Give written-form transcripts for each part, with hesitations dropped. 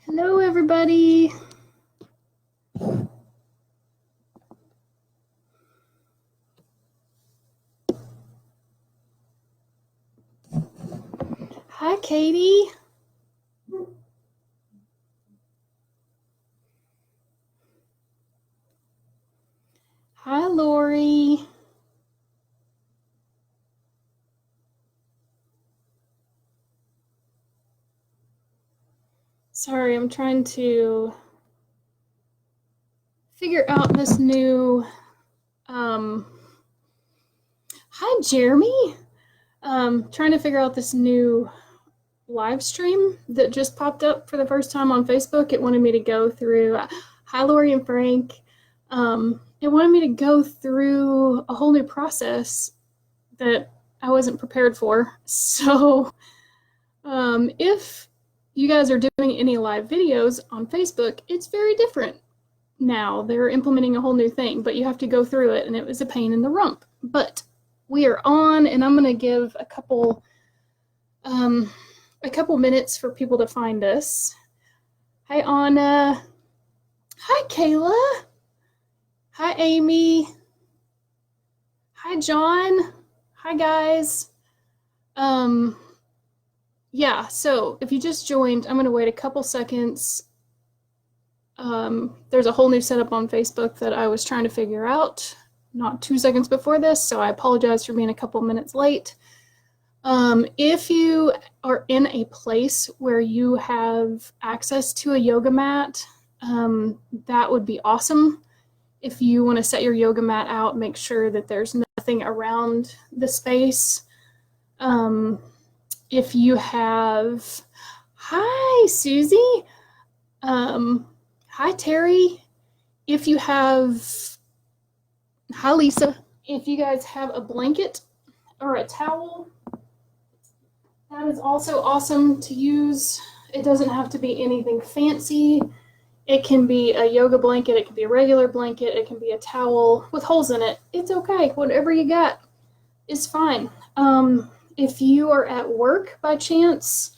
Hello, everybody. Hi, Katie. Hi, Lori. Sorry, I'm trying to figure out this new, hi, Jeremy. Trying to figure out this new live stream that just popped up for the first time on Facebook. It wanted me to go through, hi, Lori and Frank. It wanted me to go through a whole new process that I wasn't prepared for. So if you guys are doing any live videos on Facebook, it's very different now. They're implementing a whole new thing, but you have to go through it, and it was a pain in the rump. But we are on, and I'm going to give a couple minutes for people to find us. Hi, Anna. Hi, Kayla. Hi, Amy. Hi, John. Hi, guys. Yeah, so if you just joined, I'm going to wait a couple seconds. There's a whole new setup on Facebook that I was trying to figure out not 2 seconds before this, so I apologize for being a couple minutes late. If you are in a place where you have access to a yoga mat, that would be awesome. If you want to set your yoga mat out, make sure that there's nothing around the space. If you have, hi, Susie. Hi, Terry. If you have, hi, Lisa. If you guys have a blanket or a towel, that is also awesome to use. It doesn't have to be anything fancy. It can be a yoga blanket. It can be a regular blanket. It can be a towel with holes in it. It's okay. Whatever you got is fine. If you are at work by chance,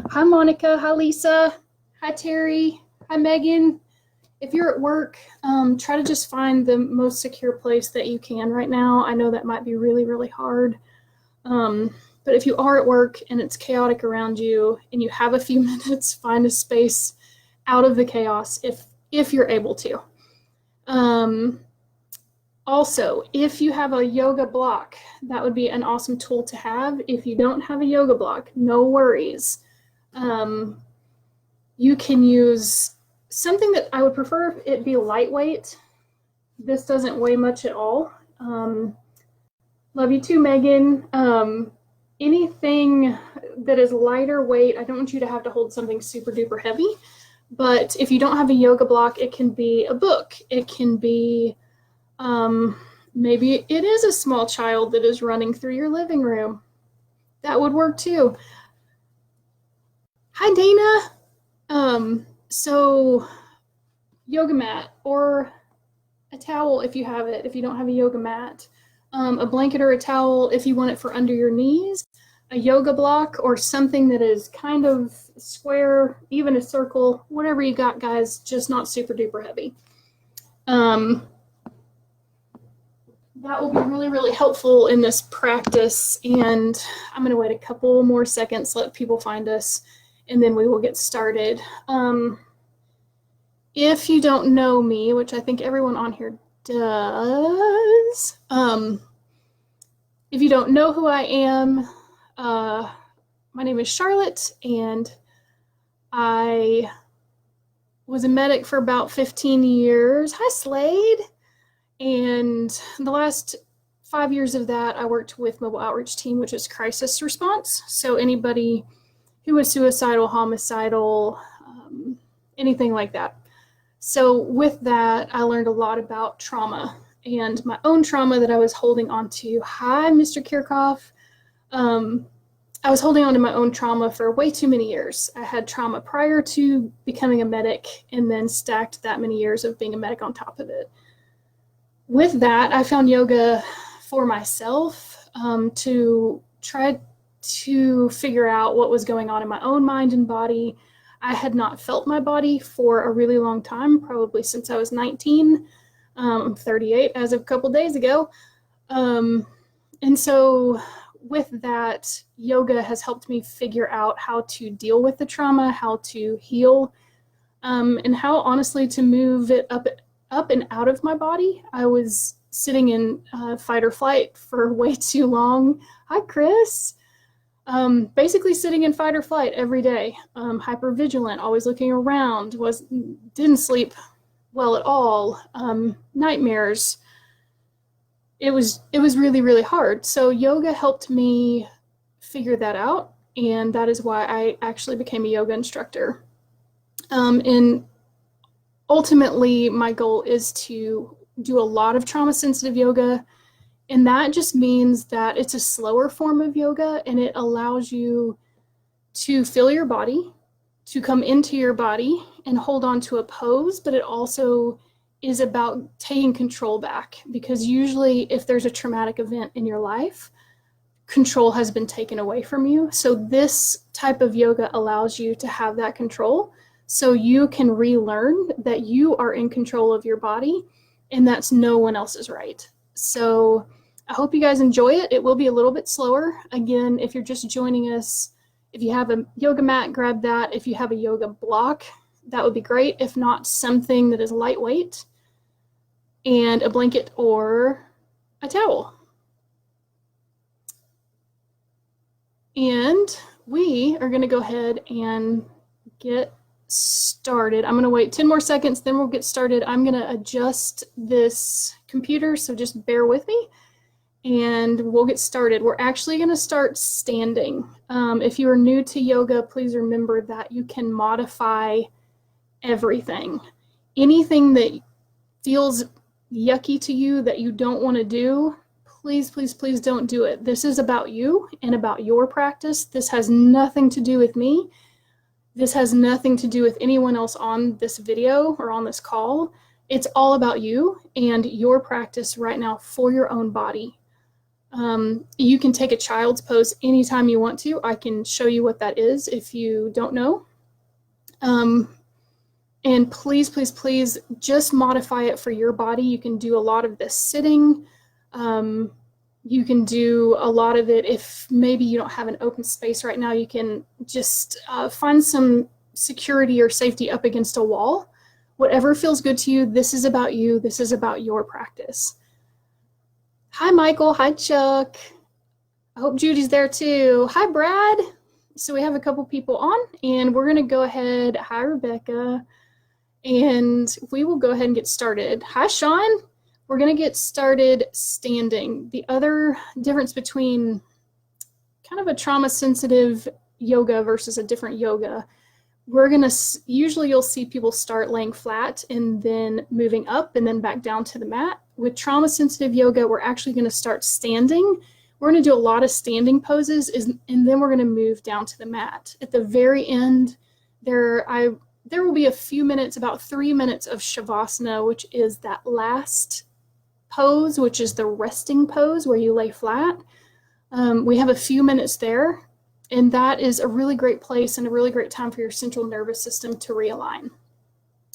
hi, Monica. Hi, Lisa. Hi, Terry. Hi, Megan. If you're at work, try to just find the most secure place that you can right now. I know that might be really, really hard. But if you are at work and it's chaotic around you and you have a few minutes, find a space out of the chaos if you're able to. Also, if you have a yoga block, that would be an awesome tool to have. If you don't have a yoga block, no worries. You can use something that I would prefer it be lightweight. This doesn't weigh much at all. Love you too, Megan. Anything that is lighter weight, I don't want you to have to hold something super duper heavy, but if you don't have a yoga block, it can be a book. It can be, maybe it is a small child that is running through your living room. That would work too. Hi, Dana. So yoga mat or a towel if you have it, if you don't have a yoga mat, a blanket or a towel if you want it for under your knees, a yoga block or something that is kind of square, even a circle, whatever you got, guys, just not super duper heavy. That will be really, really helpful in this practice. And I'm going to wait a couple more seconds, let people find us, and then we will get started. If you don't know me, which I think everyone on here does, if you don't know who I am, my name is Charlotte, and I was a medic for about 15 years. Hi, Slade. And the last 5 years of that, I worked with Mobile Outreach Team, which is crisis response. So anybody who was suicidal, homicidal, anything like that. So with that, I learned a lot about trauma and my own trauma that I was holding on to. Hi, Mr. Kirchhoff. I was holding on to my own trauma for way too many years. I had trauma prior to becoming a medic and then stacked that many years of being a medic on top of it. With that, I found yoga for myself to try to figure out what was going on in my own mind and body. I had not felt my body for a really long time, probably since I was 19. I'm 38 as of a couple days ago. And so with that, yoga has helped me figure out how to deal with the trauma, how to heal, and how honestly to move it up and out of my body. I was sitting in fight or flight for way too long. Hi, Chris. Basically sitting in fight or flight every day, hyper vigilant, always looking around, didn't sleep well at all, nightmares. It was really, really hard. So yoga helped me figure that out, and that is why I actually became a yoga instructor. And ultimately, my goal is to do a lot of trauma-sensitive yoga, and that just means that it's a slower form of yoga, and it allows you to feel your body, to come into your body and hold on to a pose, but it also is about taking control back, because usually if there's a traumatic event in your life, control has been taken away from you. So this type of yoga allows you to have that control, so you can relearn that you are in control of your body and that's no one else's right. So I hope you guys enjoy it. It will be a little bit slower. Again, if you're just joining us, if you have a yoga mat, grab that. If you have a yoga block, that would be great. If not, something that is lightweight and a blanket or a towel. And we are going to go ahead and get started. I'm going to wait 10 more seconds, then we'll get started. I'm going to adjust this computer, so just bear with me and we'll get started. We're actually going to start standing. If you are new to yoga, please remember that you can modify everything. Anything that feels yucky to you that you don't want to do, please, please, please don't do it. This is about you and about your practice. This has nothing to do with me. This has nothing to do with anyone else on this video or on this call. It's all about you and your practice right now for your own body. You can take a child's pose anytime you want to. I can show you what that is if you don't know. And please, please, please just modify it for your body. You can do a lot of this sitting. You can do a lot of it if maybe you don't have an open space right now. You can just find some security or safety up against a wall. Whatever feels good to you, this is about you. This is about your practice. Hi, Michael. Hi, Chuck. I hope Judy's there too. Hi, Brad. So we have a couple people on, and we're going to go ahead. Hi, Rebecca. And we will go ahead and get started. Hi, Sean. We're going to get started standing. The other difference between kind of a trauma-sensitive yoga versus a different yoga, usually you'll see people start laying flat and then moving up and then back down to the mat. With trauma-sensitive yoga, we're actually going to start standing. We're going to do a lot of standing poses, and then we're going to move down to the mat. At the very end, there will be a few minutes, about 3 minutes of Shavasana, which is that last pose, which is the resting pose where you lay flat. We have a few minutes there, and that is a really great place and a really great time for your central nervous system to realign.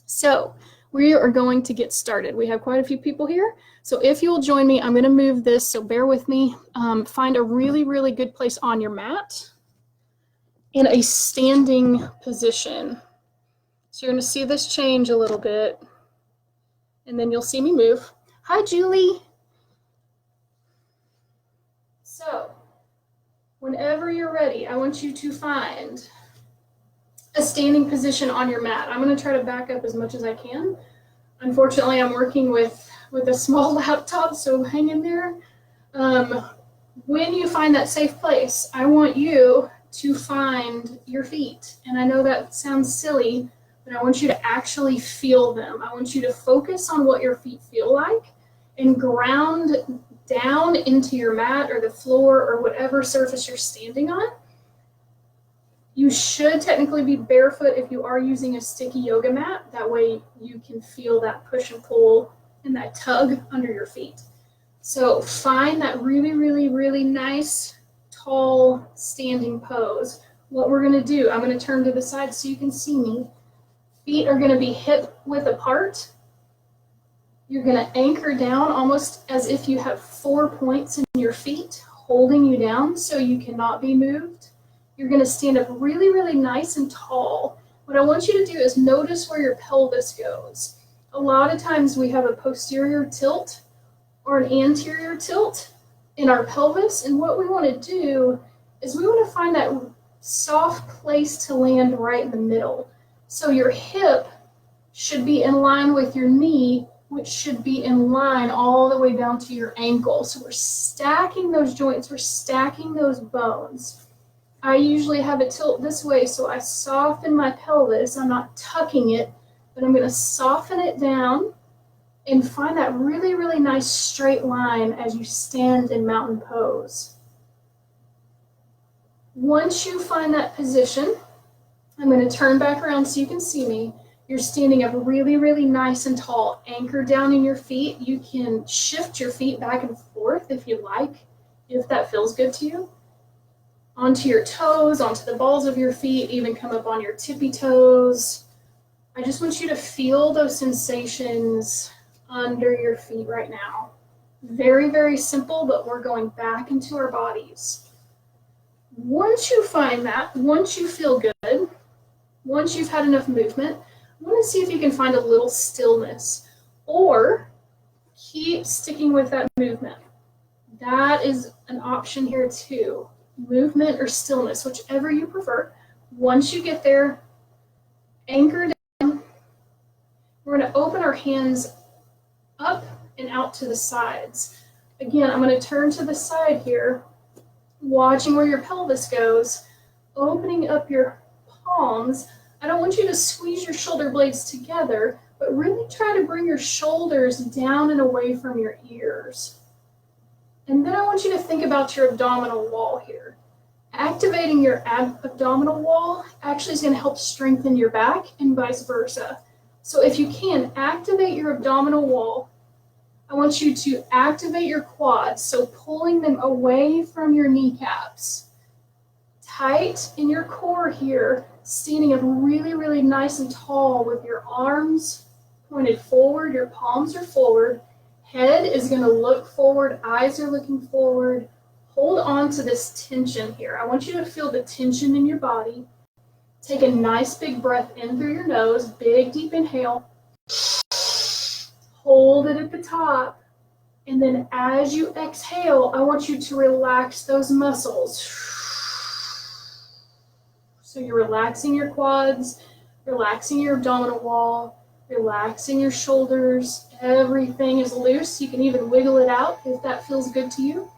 So we are going to get started. We have quite a few people here. So if you'll join me, I'm going to move this, so bear with me. Find a really, really good place on your mat in a standing position. So you're going to see this change a little bit, and then you'll see me move. Hi, Julie. So whenever you're ready, I want you to find a standing position on your mat. I'm going to try to back up as much as I can. Unfortunately, I'm working with a small laptop, so hang in there. When you find that safe place, I want you to find your feet. And I know that sounds silly, but I want you to actually feel them. I want you to focus on what your feet feel like and ground down into your mat or the floor or whatever surface you're standing on. You should technically be barefoot if you are using a sticky yoga mat. That way you can feel that push and pull and that tug under your feet. So find that really, really, really nice, tall standing pose. What we're going to do, I'm going to turn to the side so you can see me. Feet are going to be hip width apart. You're going to anchor down almost as if you have 4 points in your feet holding you down so you cannot be moved. You're going to stand up really, really nice and tall. What I want you to do is notice where your pelvis goes. A lot of times we have a posterior tilt or an anterior tilt in our pelvis, and what we want to do is we want to find that soft place to land right in the middle. So your hip should be in line with your knee, which should be in line all the way down to your ankle. So we're stacking those joints, we're stacking those bones. I usually have it tilt this way, so I soften my pelvis. I'm not tucking it, but I'm going to soften it down and find that really, really nice straight line as you stand in mountain pose. Once you find that position, I'm going to turn back around so you can see me. You're standing up really, really nice and tall. Anchor down in your feet. You can shift your feet back and forth if you like, if that feels good to you. Onto your toes, onto the balls of your feet, even come up on your tippy toes. I just want you to feel those sensations under your feet right now. Very, very simple, but we're going back into our bodies. Once you find that, once you feel good, once you've had enough movement, I want to see if you can find a little stillness or keep sticking with that movement. That is an option here too. Movement or stillness, whichever you prefer. Once you get there, anchor down. We're going to open our hands up and out to the sides. Again, I'm going to turn to the side here, watching where your pelvis goes, opening up your palms. I don't want you to squeeze your shoulder blades together, but really try to bring your shoulders down and away from your ears. And then I want you to think about your abdominal wall here. Activating your abdominal wall actually is going to help strengthen your back and vice versa. So if you can, activate your abdominal wall. I want you to activate your quads, so pulling them away from your kneecaps. Tight in your core here, standing up really, really nice and tall with your arms pointed forward, your palms are forward. Head is going to look forward, eyes are looking forward. Hold on to this tension here. I want you to feel the tension in your body. Take a nice big breath in through your nose, big deep inhale. Hold it at the top. And then as you exhale, I want you to relax those muscles. So you're relaxing your quads, relaxing your abdominal wall, relaxing your shoulders. Everything is loose. You can even wiggle it out if that feels good to you.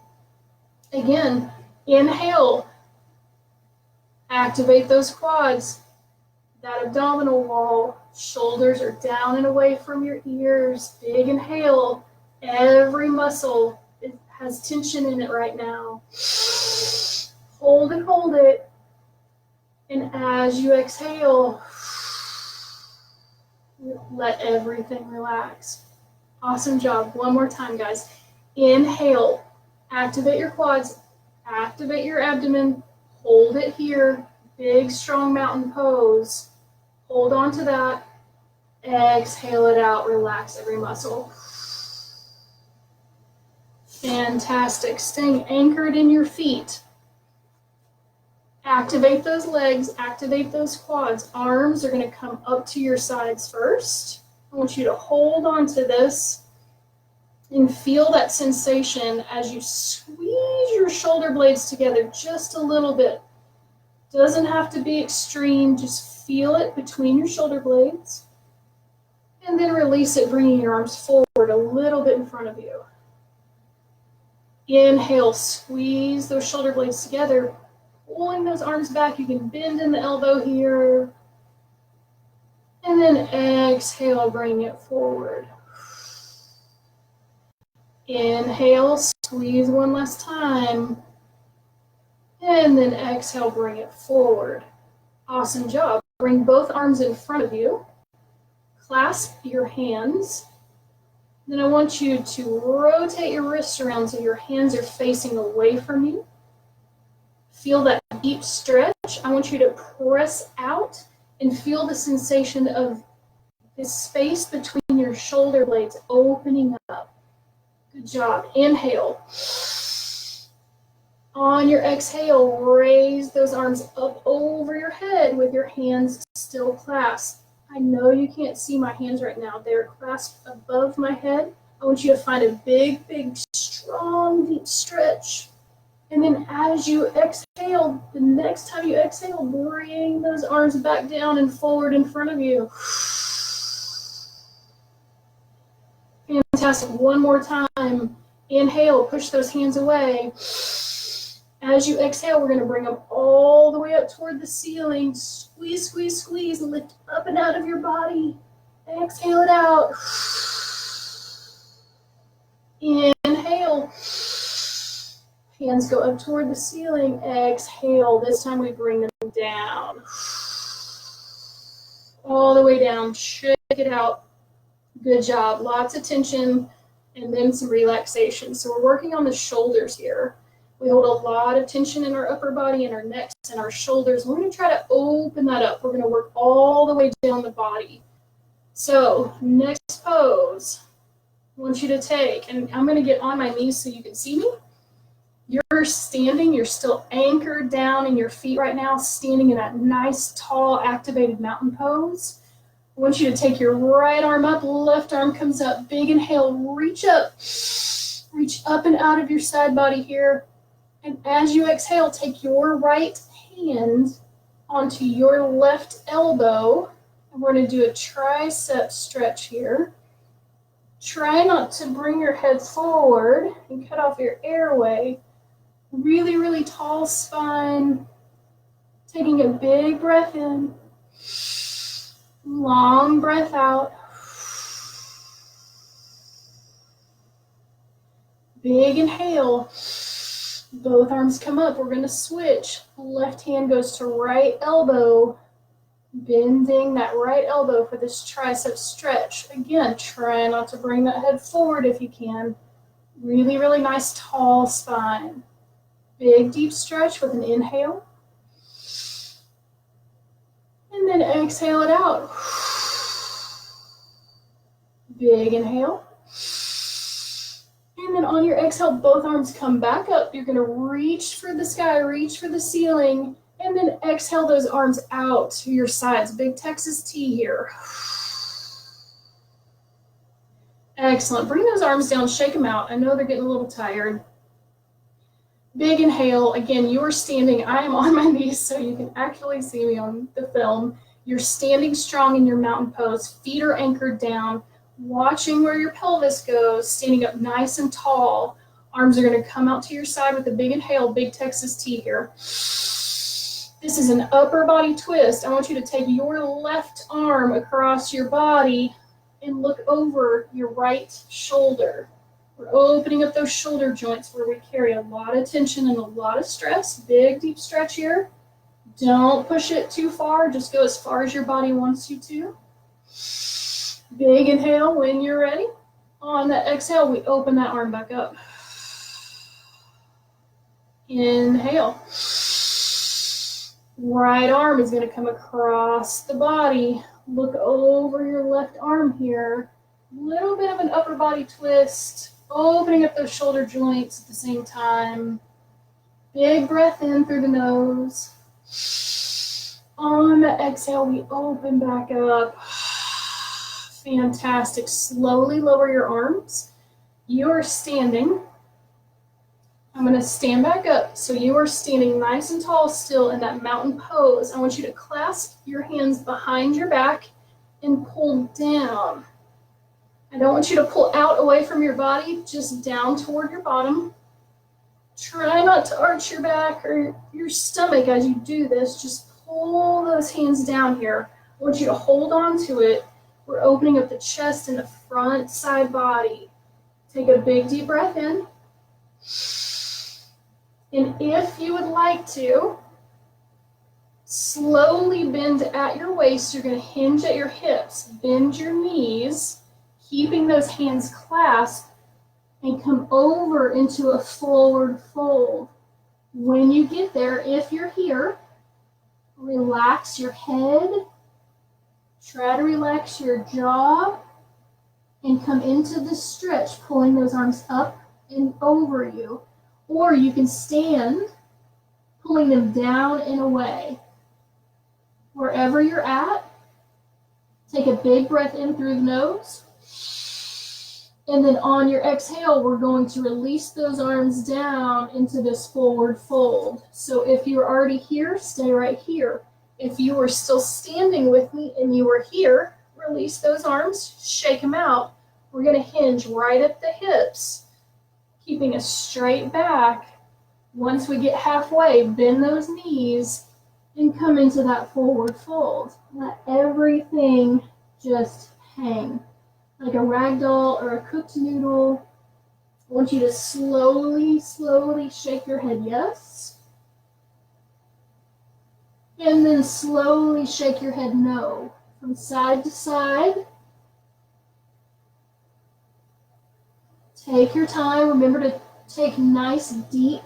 Again, inhale. Activate those quads. That abdominal wall. Shoulders are down and away from your ears. Big inhale. Every muscle has tension in it right now. Hold it, hold it. And as you exhale, let everything relax. Awesome job. One more time, guys. Inhale. Activate your quads. Activate your abdomen. Hold it here. Big, strong mountain pose. Hold on to that. Exhale it out. Relax every muscle. Fantastic. Staying anchored in your feet. Activate those legs. Activate those quads. Arms are going to come up to your sides first. I want you to hold on to this and feel that sensation as you squeeze your shoulder blades together just a little bit. Doesn't have to be extreme. Just feel it between your shoulder blades. And then release it, bringing your arms forward a little bit in front of you. Inhale, squeeze those shoulder blades together. Pulling those arms back. You can bend in the elbow here. And then exhale, bring it forward. Inhale, squeeze one last time. And then exhale, bring it forward. Awesome job. Bring both arms in front of you. Clasp your hands. Then I want you to rotate your wrists around so your hands are facing away from you. Feel that deep stretch. I want you to press out and feel the sensation of this space between your shoulder blades opening up. Good job. Inhale. On your exhale, raise those arms up over your head with your hands still clasped. I know you can't see my hands right now. They're clasped above my head. I want you to find a big, big, strong, deep stretch. And then as you exhale, the next time you exhale, bring those arms back down and forward in front of you. Fantastic. One more time. Inhale, push those hands away. As you exhale, we're going to bring them all the way up toward the ceiling. Squeeze, squeeze, squeeze. Lift up and out of your body. Exhale it out. Inhale. Hands go up toward the ceiling. Exhale. This time we bring them down. All the way down. Shake it out. Good job. Lots of tension and then some relaxation. So we're working on the shoulders here. We hold a lot of tension in our upper body and our necks and our shoulders. We're going to try to open that up. We're going to work all the way down the body. So next pose, I want you to take, and I'm going to get on my knees so you can see me. You're standing, you're still anchored down in your feet right now, standing in that nice, tall, activated mountain pose. I want you to take your right arm up, left arm comes up. Big inhale, reach up and out of your side body here. And as you exhale, take your right hand onto your left elbow. And we're going to do a tricep stretch here. Try not to bring your head forward and cut off your airway. Really, really tall spine. Taking a big breath in. Long breath out. Big inhale. Both arms come up. We're going to switch. Left hand goes to right elbow. Bending that right elbow for this tricep stretch. Again, try not to bring that head forward if you can. Really, really nice tall spine. Big deep stretch with an inhale. And then exhale it out. Big inhale. And then on your exhale, both arms come back up. You're going to reach for the sky, reach for the ceiling, and then exhale those arms out to your sides. Big Texas T here. Excellent. Bring those arms down, shake them out. I know they're getting a little tired. Big inhale. Again, you are standing. I am on my knees so you can actually see me on the film. You're standing strong in your mountain pose. Feet are anchored down. Watching where your pelvis goes, standing up nice and tall. Arms are going to come out to your side with a big inhale, big Texas T here. This is an upper body twist. I want you to take your left arm across your body and look over your right shoulder. We're opening up those shoulder joints where we carry a lot of tension and a lot of stress. Big deep stretch here. Don't push it too far. Just go as far as your body wants you to. Big inhale when you're ready. On the exhale, we open that arm back up. Inhale. Right arm is going to come across the body. Look over your left arm here. Little bit of an upper body twist. Opening up those shoulder joints at the same time. Big breath in through the nose. On the exhale, we open back up. Fantastic. Slowly lower your arms. You are standing. I'm going to stand back up. So you are standing nice and tall still in that mountain pose. I want you to clasp your hands behind your back and pull down. I don't want you to pull out away from your body, just down toward your bottom. Try not to arch your back or your stomach as you do this. Just pull those hands down here. I want you to hold on to it. We're opening up the chest and the front side body. Take a big deep breath in. And if you would like to, slowly bend at your waist. You're going to hinge at your hips. Bend your knees, keeping those hands clasped, and come over into a forward fold. When you get there, if you're here, relax your head, try to relax your jaw, and come into the stretch, pulling those arms up and over you. Or you can stand, pulling them down and away. Wherever you're at, take a big breath in through the nose. And then on your exhale, we're going to release those arms down into this forward fold. So if you're already here, stay right here. If you were still standing with me and you were here, release those arms, shake them out. We're going to hinge right at the hips, keeping a straight back. Once we get halfway, bend those knees and come into that forward fold. Let everything just hang. Like a rag doll or a cooked noodle. I want you to slowly, slowly shake your head yes. And then slowly shake your head no. From side to side. Take your time. Remember to take nice, deep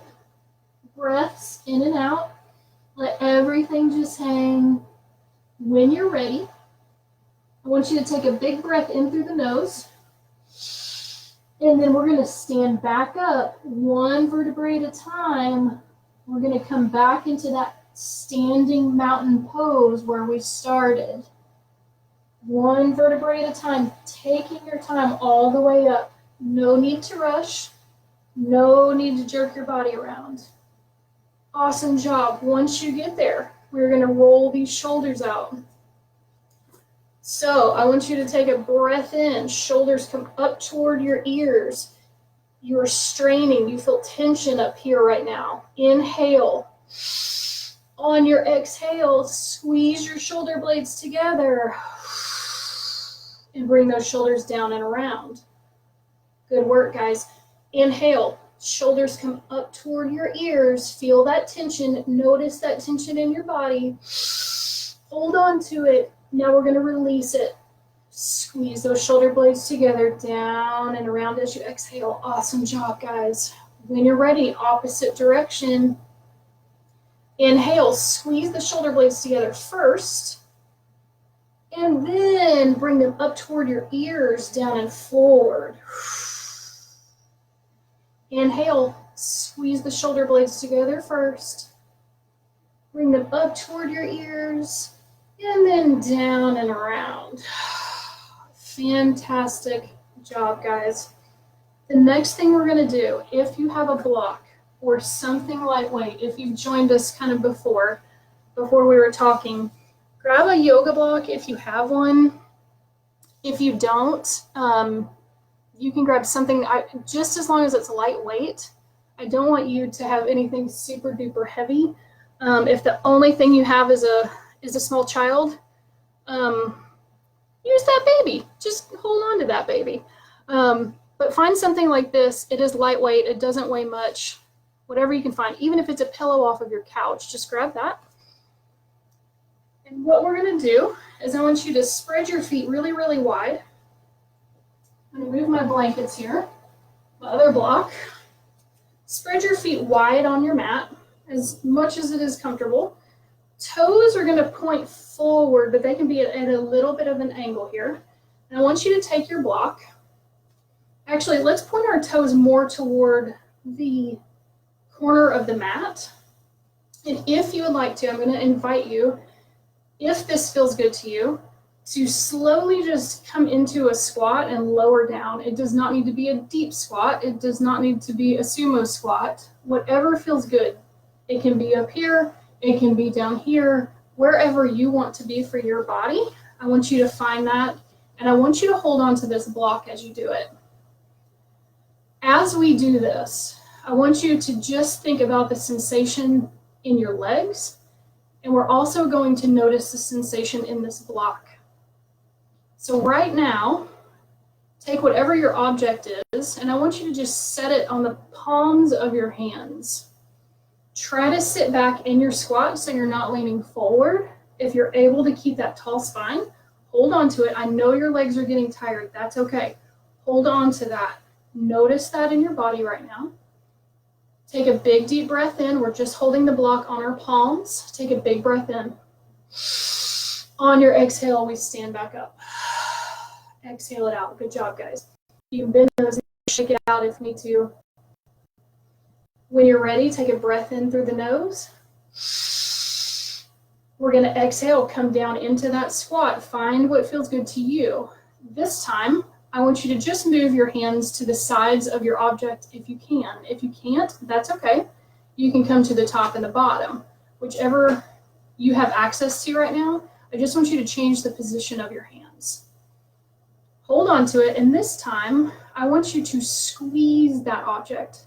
breaths in and out. Let everything just hang. When you're ready, I want you to take a big breath in through the nose. And then we're going to stand back up one vertebrae at a time. We're going to come back into that standing mountain pose where we started. One vertebrae at a time, taking your time all the way up. No need to rush. No need to jerk your body around. Awesome job. Once you get there, we're going to roll these shoulders out. So I want you to take a breath in. Shoulders come up toward your ears. You're straining. You feel tension up here right now. Inhale. On your exhale, squeeze your shoulder blades together. And bring those shoulders down and around. Good work, guys. Inhale. Shoulders come up toward your ears. Feel that tension. Notice that tension in your body. Hold on to it. Now we're going to release it. Squeeze those shoulder blades together, down and around as you exhale. Awesome job, guys. When you're ready, opposite direction. Inhale, squeeze the shoulder blades together first. And then bring them up toward your ears, down and forward. Inhale, squeeze the shoulder blades together first. Bring them up toward your ears. And then down and around. Fantastic job, guys. The next thing we're going to do, if you have a block or something lightweight, if you've joined us kind of before we were talking, grab a yoga block if you have one. If you don't, you can grab something, just as long as it's lightweight. I don't want you to have anything super duper heavy. If the only thing you have is a small child, use that baby. Just hold on to that baby. But find something like this. It is lightweight. It doesn't weigh much. Whatever you can find. Even if it's a pillow off of your couch, just grab that. And what we're going to do is I want you to spread your feet really, really wide. I'm going to move my blankets here. My other block. Spread your feet wide on your mat as much as it is comfortable. Toes are going to point forward, but they can be at a little bit of an angle here. And I want you to take your block. Actually, let's point our toes more toward the corner of the mat. And if you would like to, I'm going to invite you, if this feels good to you, to slowly just come into a squat and lower down. It does not need to be a deep squat. It does not need to be a sumo squat. Whatever feels good. It can be up here. It can be down here, wherever you want to be for your body. I want you to find that, and I want you to hold on to this block as you do it. As we do this, I want you to just think about the sensation in your legs, and we're also going to notice the sensation in this block. So right now, take whatever your object is, and I want you to just set it on the palms of your hands. Try to sit back in your squat so you're not leaning forward. If you're able to keep that tall spine, hold on to it. I know your legs are getting tired. That's okay. Hold on to that. Notice that in your body right now. Take a big deep breath in. We're just holding the block on our palms. Take a big breath in. On your exhale, we stand back up. Exhale it out. Good job, guys. You can bend those knees, shake it out if need to. When you're ready, take a breath in through the nose. We're going to exhale, come down into that squat. Find what feels good to you. This time, I want you to just move your hands to the sides of your object if you can. If you can't, that's okay. You can come to the top and the bottom. Whichever you have access to right now, I just want you to change the position of your hands. Hold on to it, and this time, I want you to squeeze that object.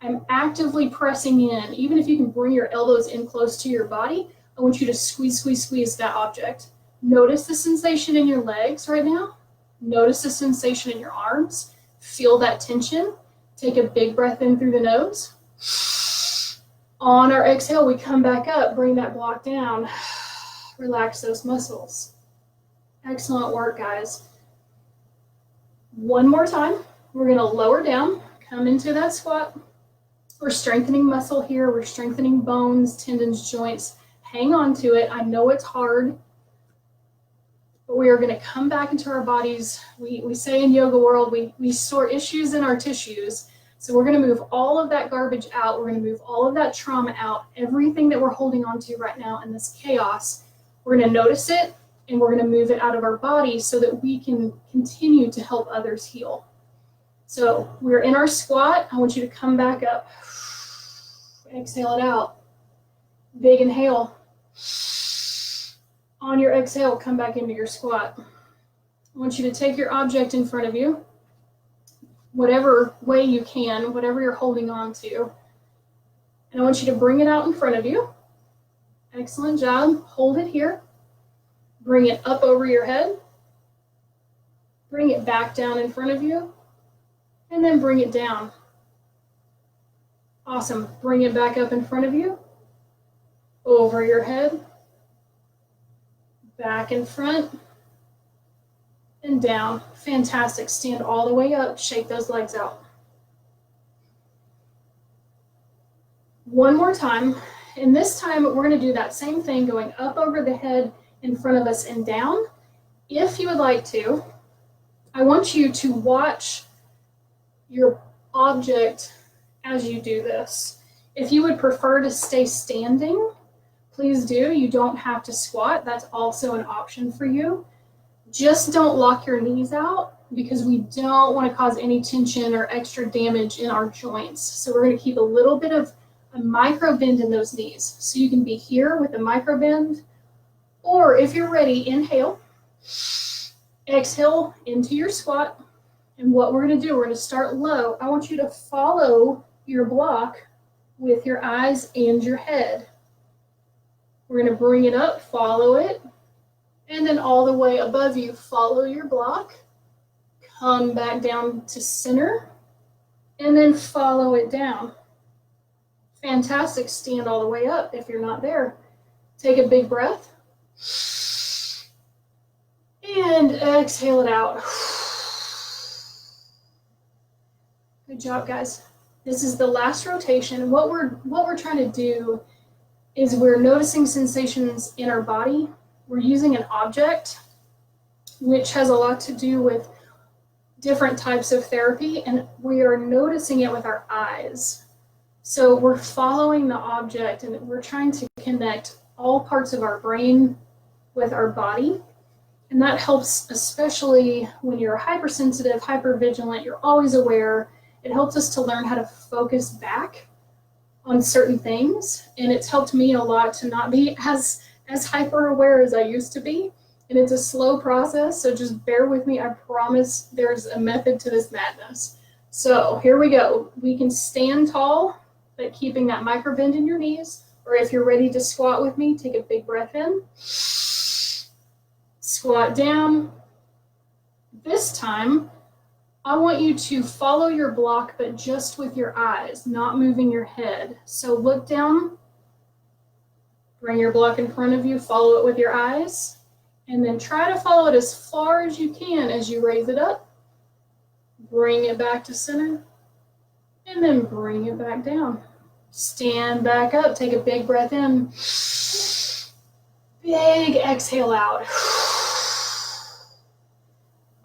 I'm actively pressing in. Even if you can bring your elbows in close to your body, I want you to squeeze, squeeze, squeeze that object. Notice the sensation in your legs right now. Notice the sensation in your arms. Feel that tension. Take a big breath in through the nose. On our exhale, we come back up, bring that block down. Relax those muscles. Excellent work, guys. One more time. We're going to lower down, come into that squat. We're strengthening muscle here. We're strengthening bones, tendons, joints. Hang on to it. I know it's hard, but we are going to come back into our bodies. We say in yoga world, we store issues in our tissues. So we're going to move all of that garbage out. We're going to move all of that trauma out. Everything that we're holding on to right now in this chaos, we're going to notice it and we're going to move it out of our body so that we can continue to help others heal. So we're in our squat. I want you to come back up. Exhale it out. Big inhale. On your exhale, come back into your squat. I want you to take your object in front of you, whatever way you can, whatever you're holding on to. And I want you to bring it out in front of you. Excellent job. Hold it here. Bring it up over your head. Bring it back down in front of you. And then bring it down. Awesome. Bring it back up in front of you. Over your head. Back in front. And down. Fantastic. Stand all the way up. Shake those legs out. One more time. And this time we're going to do that same thing, going up over the head, in front of us, and down. If you would like to, I want you to watch your object as you do this. If you would prefer to stay standing, please do. You don't have to squat. That's also an option for you. Just don't lock your knees out because we don't want to cause any tension or extra damage in our joints. So we're going to keep a little bit of a micro bend in those knees. So you can be here with a micro bend, or if you're ready, inhale, exhale into your squat. And what we're going to do, we're going to start low. I want you to follow your block with your eyes and your head. We're going to bring it up, follow it, and then all the way above you, follow your block, come back down to center, and then follow it down. Fantastic. Stand all the way up if you're not there. Take a big breath. And exhale it out. Good job, guys. This is the last rotation. What we're trying to do is we're noticing sensations in our body. We're using an object, which has a lot to do with different types of therapy, and we are noticing it with our eyes. So we're following the object, and we're trying to connect all parts of our brain with our body. And that helps, especially when you're hypersensitive, hypervigilant, you're always aware. It helps us to learn how to focus back on certain things. And it's helped me a lot to not be as hyper aware as I used to be. And it's a slow process, so just bear with me. I promise there's a method to this madness. So here we go. We can stand tall, but keeping that micro bend in your knees. Or if you're ready to squat with me, take a big breath in. Squat down. This time, I want you to follow your block, but just with your eyes, not moving your head. So look down, bring your block in front of you, follow it with your eyes, and then try to follow it as far as you can as you raise it up. Bring it back to center. And then bring it back down. Stand back up, take a big breath in. Big exhale out.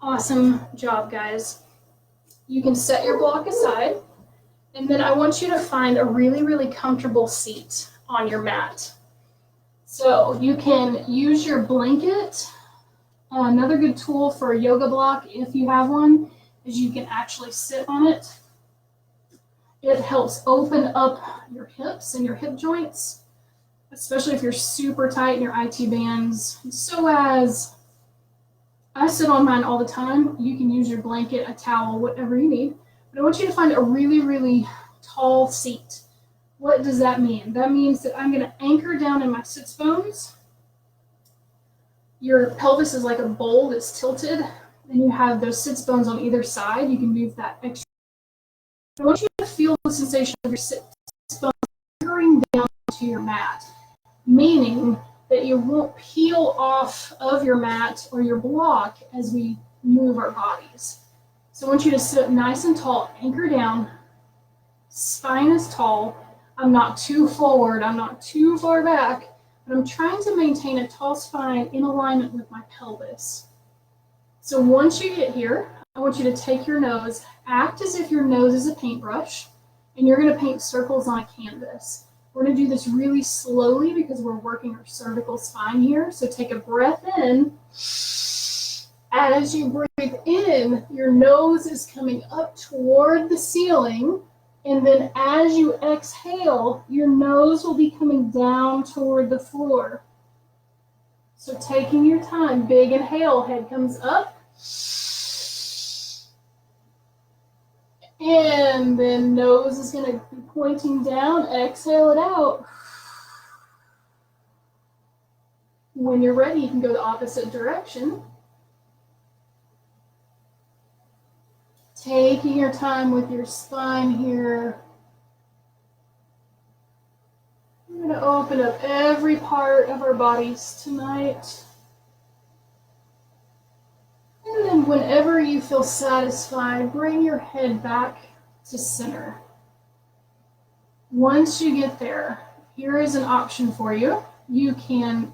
Awesome job, guys. You can set your block aside, and then I want you to find a really, really comfortable seat on your mat. So you can use your blanket. Another good tool for a yoga block, if you have one, is you can actually sit on it. It helps open up your hips and your hip joints, especially if you're super tight in your IT bands. So as I sit on mine all the time, you can use your blanket, a towel, whatever you need. But I want you to find a really, really tall seat. What does that mean? That means that I'm going to anchor down in my sits bones. Your pelvis is like a bowl that's tilted, and you have those sits bones on either side. You can move that extra. I want you to feel the sensation of your sits bones anchoring down to your mat, meaning that you won't peel off of your mat or your block as we move our bodies. So I want you to sit up nice and tall, anchor down, spine is tall. I'm not too forward, I'm not too far back, but I'm trying to maintain a tall spine in alignment with my pelvis. So once you get here, I want you to take your nose, act as if your nose is a paintbrush, and you're going to paint circles on a canvas. We're going to do this really slowly because we're working our cervical spine here. So take a breath in. As you breathe in, your nose is coming up toward the ceiling. And then as you exhale, your nose will be coming down toward the floor. So taking your time, big inhale, head comes up. And then nose is going to be pointing down, exhale it out. When you're ready, you can go the opposite direction. Taking your time with your spine here. We're going to open up every part of our bodies tonight. And then whenever you feel satisfied, bring your head back to center. Once you get there, here is an option for you. You can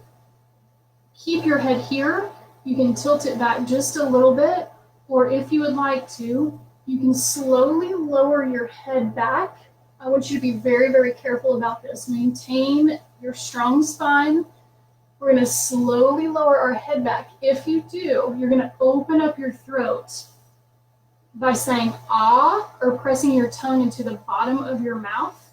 keep your head here. You can tilt it back just a little bit, or if you would like to, you can slowly lower your head back. I want you to be very, very careful about this. Maintain your strong spine. We're going to slowly lower our head back. If you do, you're going to open up your throat by saying ah or pressing your tongue into the bottom of your mouth.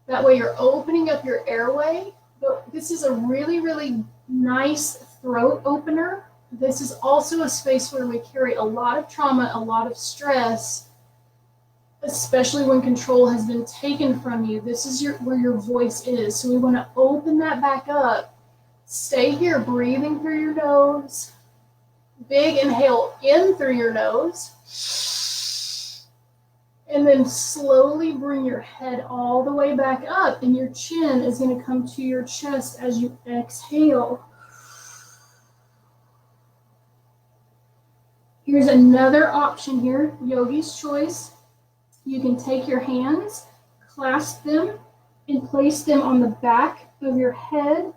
That way you're opening up your airway. But this is a really, really nice throat opener. This is also a space where we carry a lot of trauma, a lot of stress, especially when control has been taken from you. This is where your voice is. So we want to open that back up. Stay here, breathing through your nose. Big inhale in through your nose. And then slowly bring your head all the way back up, and your chin is going to come to your chest as you exhale. Here's another option here, yogi's choice. You can take your hands, clasp them, and place them on the back of your head.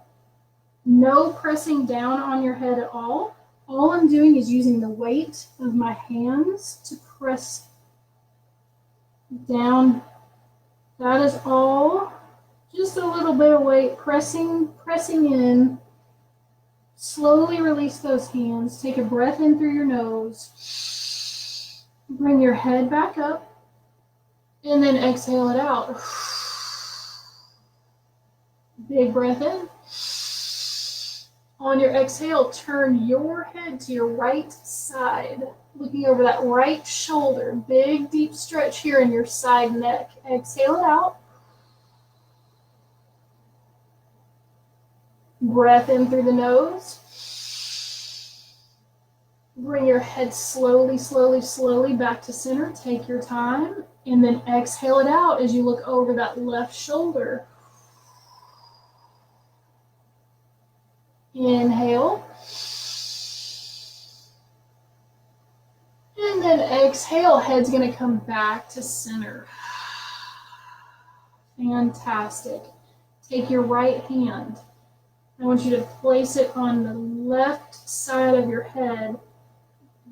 No pressing down on your head at all. All I'm doing is using the weight of my hands to press down. That is all. Just a little bit of weight, pressing in. Slowly release those hands. Take a breath in through your nose. Bring your head back up. And then exhale it out. Big breath in. On your exhale, turn your head to your right side, looking over that right shoulder. Big, deep stretch here in your side neck. Exhale it out. Breath in through the nose. Bring your head slowly, slowly, slowly back to center. Take your time. And then exhale it out as you look over that left shoulder. Inhale. And then exhale, head's going to come back to center. Fantastic. Take your right hand. I want you to place it on the left side of your head,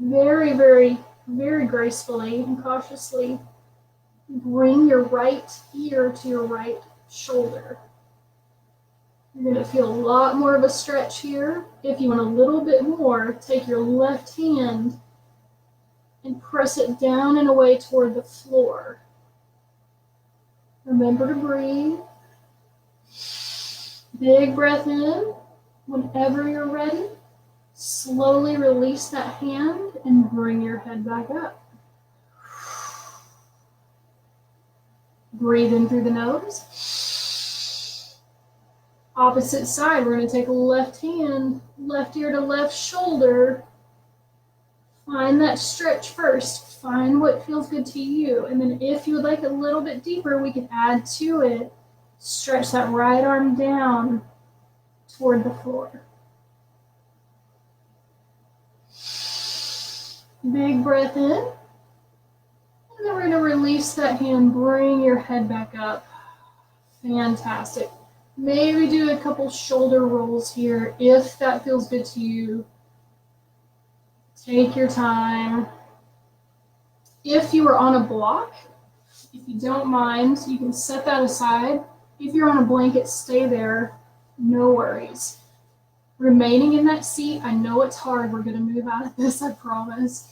very, very, very gracefully and cautiously. Bring your right ear to your right shoulder. You're going to feel a lot more of a stretch here. If you want a little bit more, take your left hand and press it down and away toward the floor. Remember to breathe. Big breath in. Whenever you're ready, slowly release that hand and bring your head back up. Breathe in through the nose. Opposite side, we're going to take left hand, left ear to left shoulder. Find that stretch first. Find what feels good to you. And then if you would like a little bit deeper, we can add to it. Stretch that right arm down toward the floor. Big breath in. And then we're going to release that hand. Bring your head back up. Fantastic. Maybe do a couple shoulder rolls here if that feels good to you. Take your time. If you are on a block, if you don't mind, you can set that aside. If you're on a blanket, stay there. No worries. Remaining in that seat, I know it's hard. We're going to move out of this, I promise.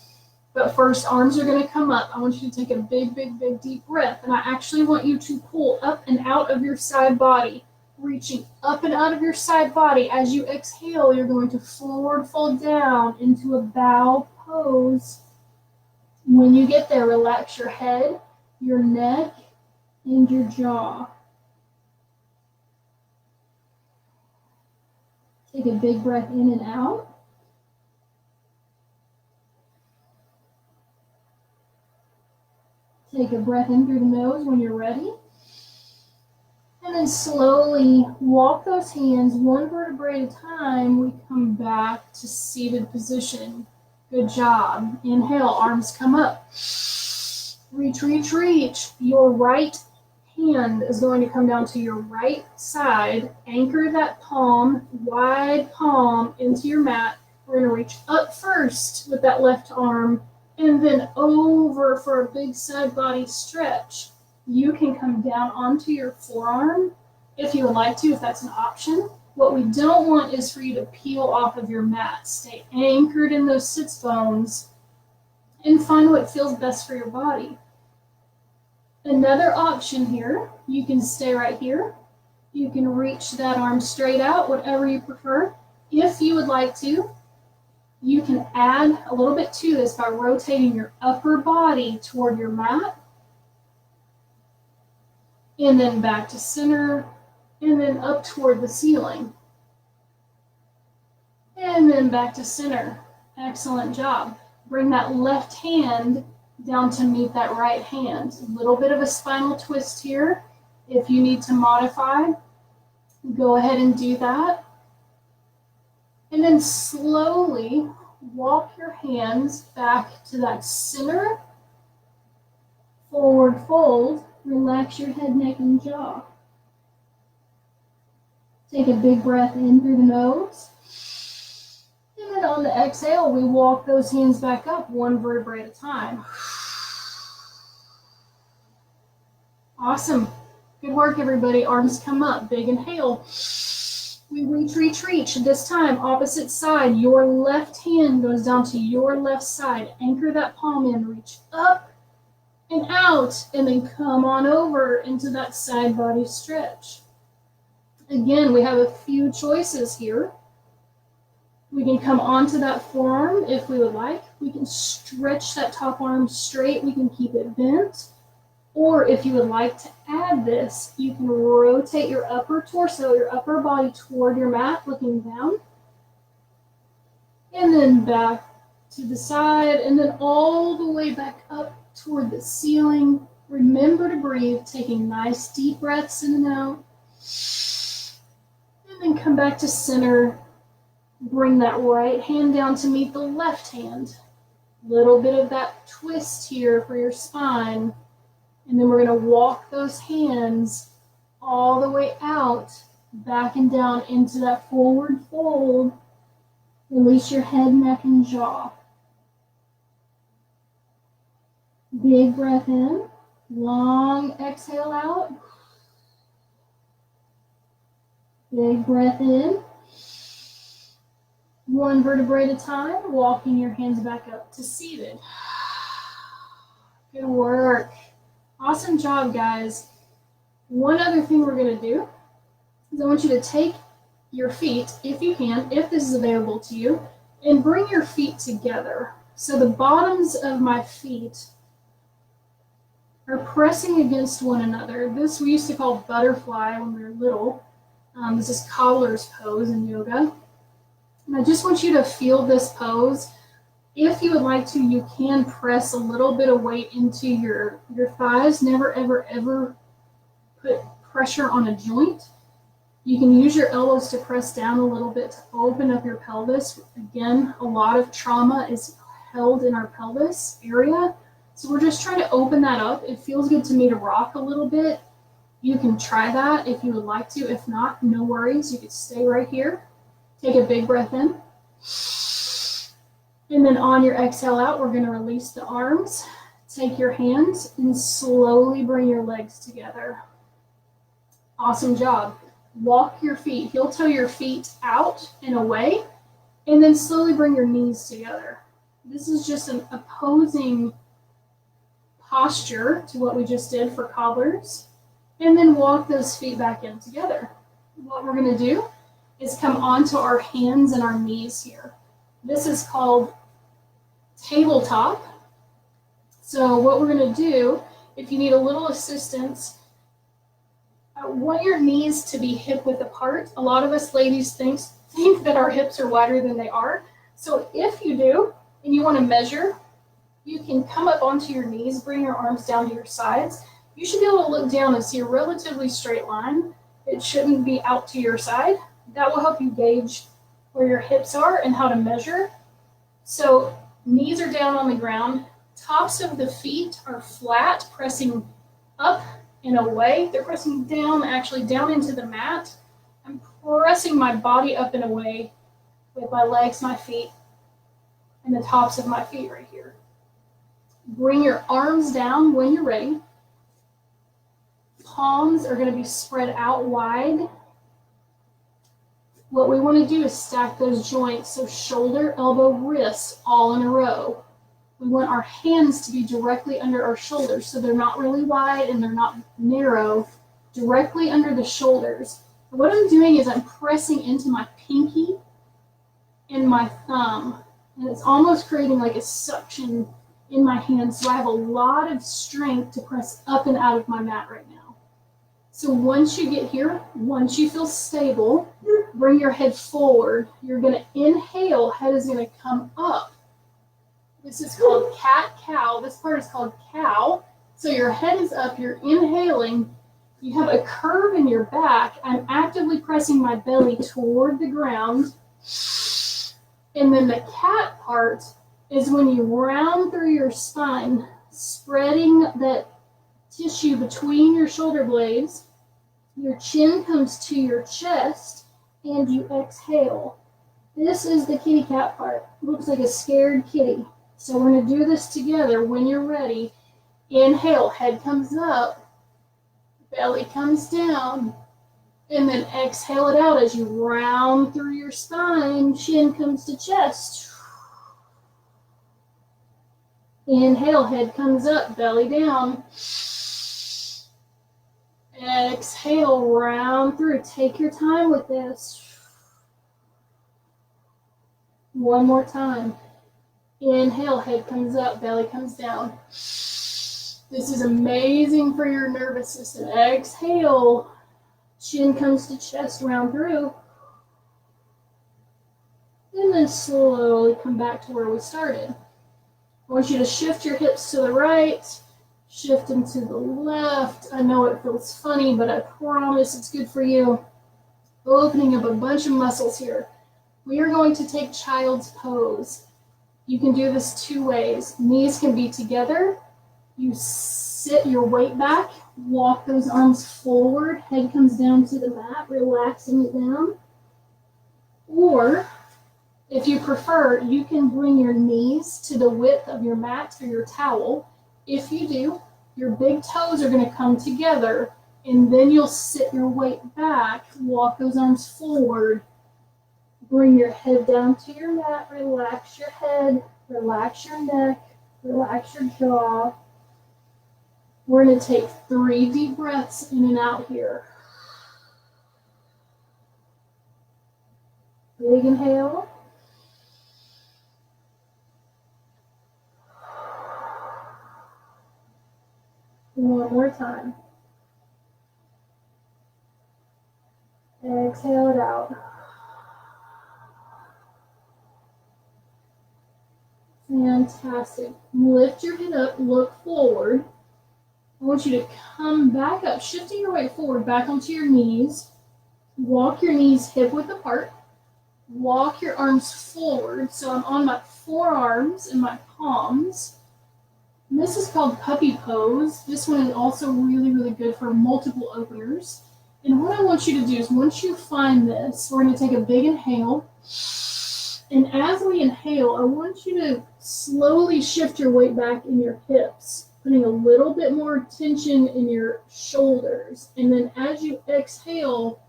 But first, arms are going to come up. I want you to take a big, big, big deep breath. And I actually want you to pull up and out of your side body. Reaching up and out of your side body. As you exhale, you're going to forward fold down into a bow pose. When you get there, relax your head, your neck, and your jaw. Take a big breath in and out. Take a breath in through the nose when you're ready. And then slowly walk those hands one vertebrae at a time. We come back to seated position. Good job. Inhale, arms come up. Reach, reach, reach. Your right hand is going to come down to your right side. Anchor that palm, wide palm, into your mat. We're going to reach up first with that left arm and then over for a big side body stretch. You can come down onto your forearm if you would like to, if that's an option. What we don't want is for you to peel off of your mat. Stay anchored in those sits bones and find what feels best for your body. Another option here, you can stay right here. You can reach that arm straight out, whatever you prefer. If you would like to, you can add a little bit to this by rotating your upper body toward your mat. And then back to center, and then up toward the ceiling. And then back to center. Excellent job. Bring that left hand down to meet that right hand. A little bit of a spinal twist here. If you need to modify, go ahead and do that. And then slowly walk your hands back to that center. Forward fold. Relax your head, neck, and jaw. Take a big breath in through the nose. And then on the exhale, we walk those hands back up one vertebrae at a time. Awesome. Good work, everybody. Arms come up. Big inhale. We reach, reach, reach. This time, opposite side. Your left hand goes down to your left side. Anchor that palm in. Reach up and out, and then come on over into that side body stretch. Again, we have a few choices here. We can come onto that forearm if we would like. We can stretch that top arm straight. We can keep it bent. Or if you would like to add this, you can rotate your upper torso, your upper body toward your mat, looking down. And then back to the side, and then all the way back up toward the ceiling. Remember to breathe, taking nice deep breaths in and out. And then come back to center. Bring that right hand down to meet the left hand. Little bit of that twist here for your spine. And then we're going to walk those hands all the way out, back and down into that forward fold. Release your head, neck, and jaw. Big breath in, long exhale out. Big breath in. One vertebrae at a time, walking your hands back up to seated. Good work. Awesome job, guys. One other thing we're going to do is I want you to take your feet, if you can, if this is available to you, and bring your feet together. So the bottoms of my feet are pressing against one another. This we used to call butterfly when we were little. This is cobbler's pose in yoga. And I just want you to feel this pose. If you would like to, you can press a little bit of weight into your thighs. Never, ever, ever put pressure on a joint. You can use your elbows to press down a little bit to open up your pelvis. Again, a lot of trauma is held in our pelvis area. So we're just trying to open that up. It feels good to me to rock a little bit. You can try that if you would like to. If not, no worries. You can stay right here. Take a big breath in. And then on your exhale out, we're going to release the arms. Take your hands and slowly bring your legs together. Awesome job. Walk your feet, heel toe your feet out and away, and then slowly bring your knees together. This is just an opposing posture to what we just did for cobblers. And then walk those feet back in together. What we're going to do is come onto our hands and our knees here. This is called tabletop. So what we're going to do, if you need a little assistance, I want your knees to be hip width apart. A lot of us ladies think that our hips are wider than they are. So if you do, and you want to measure, you can come up onto your knees, bring your arms down to your sides. You should be able to look down and see a relatively straight line. It shouldn't be out to your side. That will help you gauge where your hips are and how to measure. So knees are down on the ground. Tops of the feet are flat, pressing up and away. They're pressing down, actually down into the mat. I'm pressing my body up and away with my legs, my feet, and the tops of my feet right here. Bring your arms down when you're ready. Palms are going to be spread out wide. What we want to do is stack those joints, so shoulder, elbow, wrist, all in a row. We want our hands to be directly under our shoulders, so they're not really wide and they're not narrow, directly under the shoulders. And what I'm doing is I'm pressing into my pinky and my thumb, and it's almost creating like a suction in my hands, so I have a lot of strength to press up and out of my mat right now. So once you get here, once you feel stable, bring your head forward. You're going to inhale, head is going to come up. This is called cat-cow. This part is called cow. So your head is up, you're inhaling. You have a curve in your back. I'm actively pressing my belly toward the ground. And then the cat part is when you round through your spine, spreading that tissue between your shoulder blades. Your chin comes to your chest, and you exhale. This is the kitty cat part. Looks like a scared kitty. So we're going to do this together. When you're ready, inhale, head comes up, belly comes down, and then exhale it out as you round through your spine, chin comes to chest. Inhale, head comes up, belly down. Exhale, round through. Take your time with this. One more time. Inhale, head comes up, belly comes down. This is amazing for your nervous system. Exhale, chin comes to chest, round through. And then slowly come back to where we started. I want you to shift your hips to the right, shift them to the left. I know it feels funny, but I promise it's good for you. Opening up a bunch of muscles here. We are going to take child's pose. You can do this two ways. Knees can be together. You sit your weight back walk those arms forward, head comes down to the mat, relaxing it down. Or, if you prefer, you can bring your knees to the width of your mat or your towel. If you do, your big toes are going to come together, and then you'll sit your weight back, walk those arms forward, bring your head down to your mat, relax your head, relax your neck, relax your jaw. We're going to take 3 deep breaths in and out here. Big inhale. One more time. Exhale it out. Fantastic. Lift your head up, look forward. I want you to come back up, shifting your weight forward, back onto your knees. Walk your knees hip width apart. Walk your arms forward. So I'm on my forearms and my palms. And this is called puppy pose. This one is also really, really good for multiple openers. And what I want you to do is once you find this, we're going to take a big inhale. And as we inhale, I want you to slowly shift your weight back in your hips, putting a little bit more tension in your shoulders. And then as you exhale,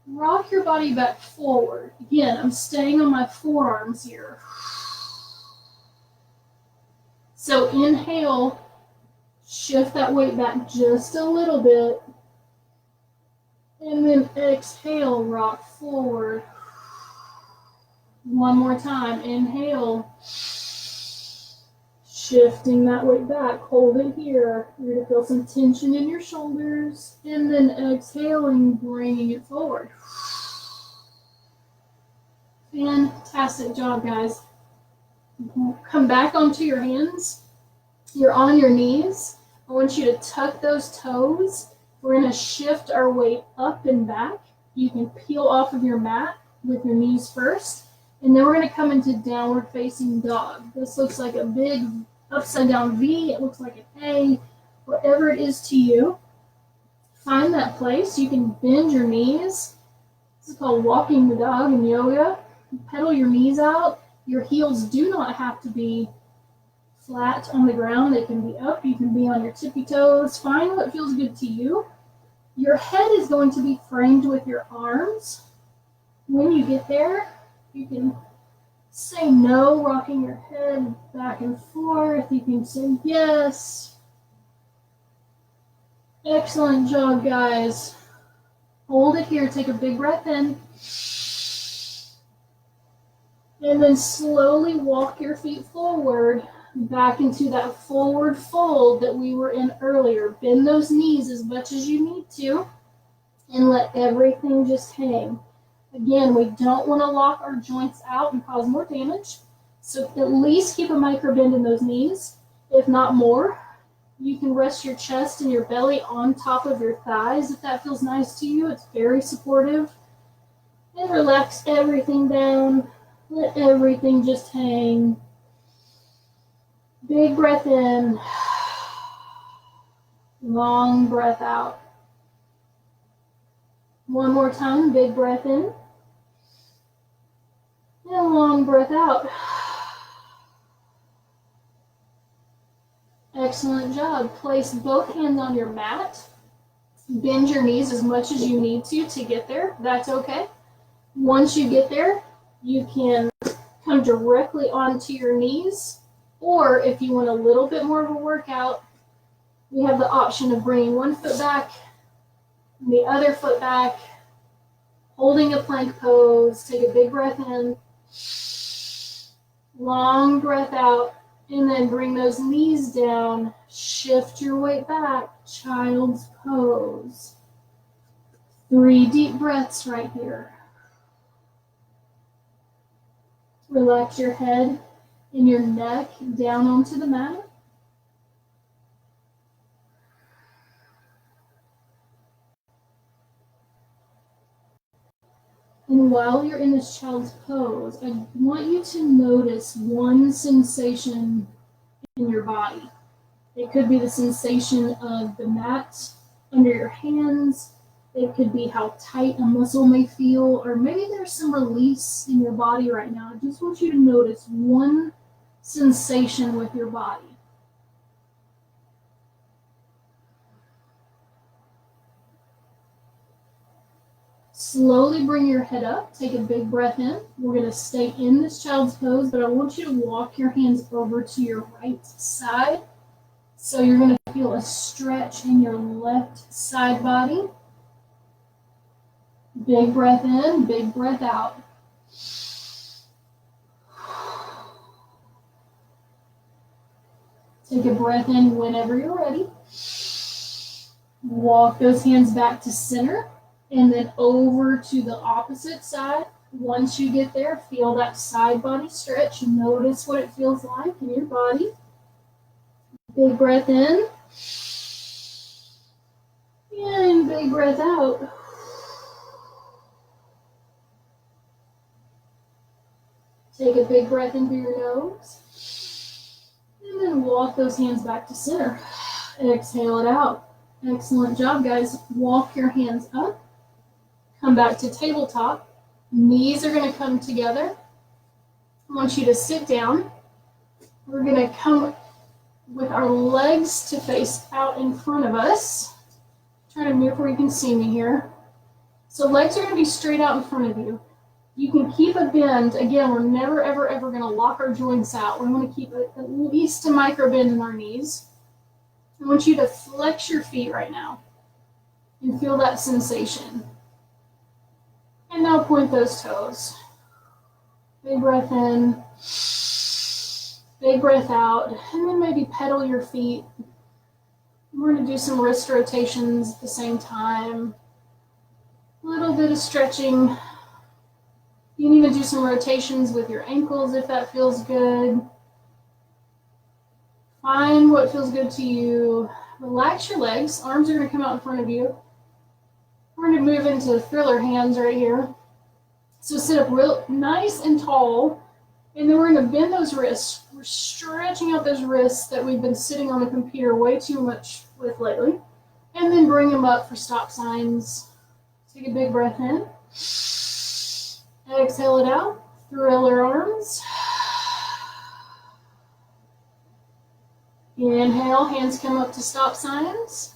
rock your body back forward. Again, I'm staying on my forearms here. So inhale, shift that weight back just a little bit. And then exhale, rock forward. One more time. Inhale. Shifting that weight back. Hold it here. You're going to feel some tension in your shoulders. And then exhaling, bringing it forward. Fantastic job, guys. Come back onto your hands. You're on your knees. I want you to tuck those toes. We're going to shift our weight up and back. You can peel off of your mat with your knees first. And then we're going to come into downward facing dog. This looks like a big upside down V. It looks like an A. Whatever it is to you. Find that place. You can bend your knees. This is called walking the dog in yoga. Pedal your knees out. Your heels do not have to be flat on the ground. They can be up. You can be on your tippy toes. Find what feels good to you. Your head is going to be framed with your arms. When you get there, you can say no, rocking your head back and forth. You can say yes. Excellent job, guys. Hold it here. Take a big breath in. And then slowly walk your feet forward, back into that forward fold that we were in earlier. Bend those knees as much as you need to, and let everything just hang. Again, we don't want to lock our joints out and cause more damage, so at least keep a micro bend in those knees, if not more. You can rest your chest and your belly on top of your thighs if that feels nice to you. It's very supportive. And relax everything down. Let everything just hang. Big breath in. Long breath out. One more time, big breath in. And long breath out. Excellent job. Place both hands on your mat. Bend your knees as much as you need to get there. That's okay. Once you get there, you can come directly onto your knees, or if you want a little bit more of a workout, we have the option of bringing one foot back, and the other foot back, holding a plank pose. Take a big breath in, long breath out, and then bring those knees down, shift your weight back, child's pose. 3 deep breaths right here. Relax your head and your neck down onto the mat. And while you're in this child's pose, I want you to notice one sensation in your body. It could be the sensation of the mat under your hands. It could be how tight a muscle may feel, or maybe there's some release in your body right now. I just want you to notice one sensation with your body. Slowly bring your head up. Take a big breath in. We're going to stay in this child's pose, but I want you to walk your hands over to your right side. So you're going to feel a stretch in your left side body. Big breath in, big breath out. Take a breath in whenever you're ready. Walk those hands back to center and then over to the opposite side. Once you get there, feel that side body stretch. Notice what it feels like in your body. Big breath in. And big breath out. Take a big breath in through your nose. And then walk those hands back to center. Exhale it out. Excellent job, guys. Walk your hands up. Come back to tabletop. Knees are going to come together. I want you to sit down. We're going to come with our legs to face out in front of us. Try to move where you can see me here. So legs are going to be straight out in front of you. You can keep a bend. Again, we're never, ever, ever going to lock our joints out. We're going to keep at least a micro bend in our knees. I want you to flex your feet right now and feel that sensation. And now point those toes. Big breath in, big breath out, and then maybe pedal your feet. We're going to do some wrist rotations at the same time. A little bit of stretching. You can even do some rotations with your ankles if that feels good. Find what feels good to you. Relax your legs. Arms are going to come out in front of you. We're going to move into thriller hands right here. So sit up real nice and tall. And then we're going to bend those wrists. We're stretching out those wrists that we've been sitting on the computer way too much with lately. And then bring them up for stop signs. Take a big breath in. Exhale it out. Thriller arms. Inhale, hands come up to stop signs.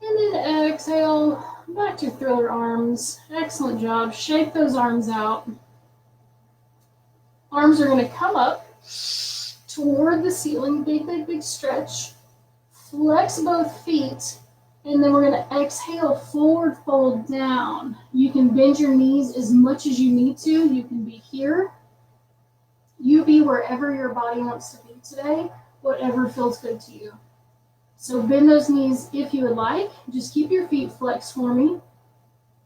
And then exhale, back to thriller arms. Excellent job. Shake those arms out. Arms are going to come up toward the ceiling. Big, big, big stretch. Flex both feet. And then we're going to exhale, forward fold down. You can bend your knees as much as you need to. You can be here. You be wherever your body wants to be today, whatever feels good to you. So bend those knees if you would like. Just keep your feet flexed for me.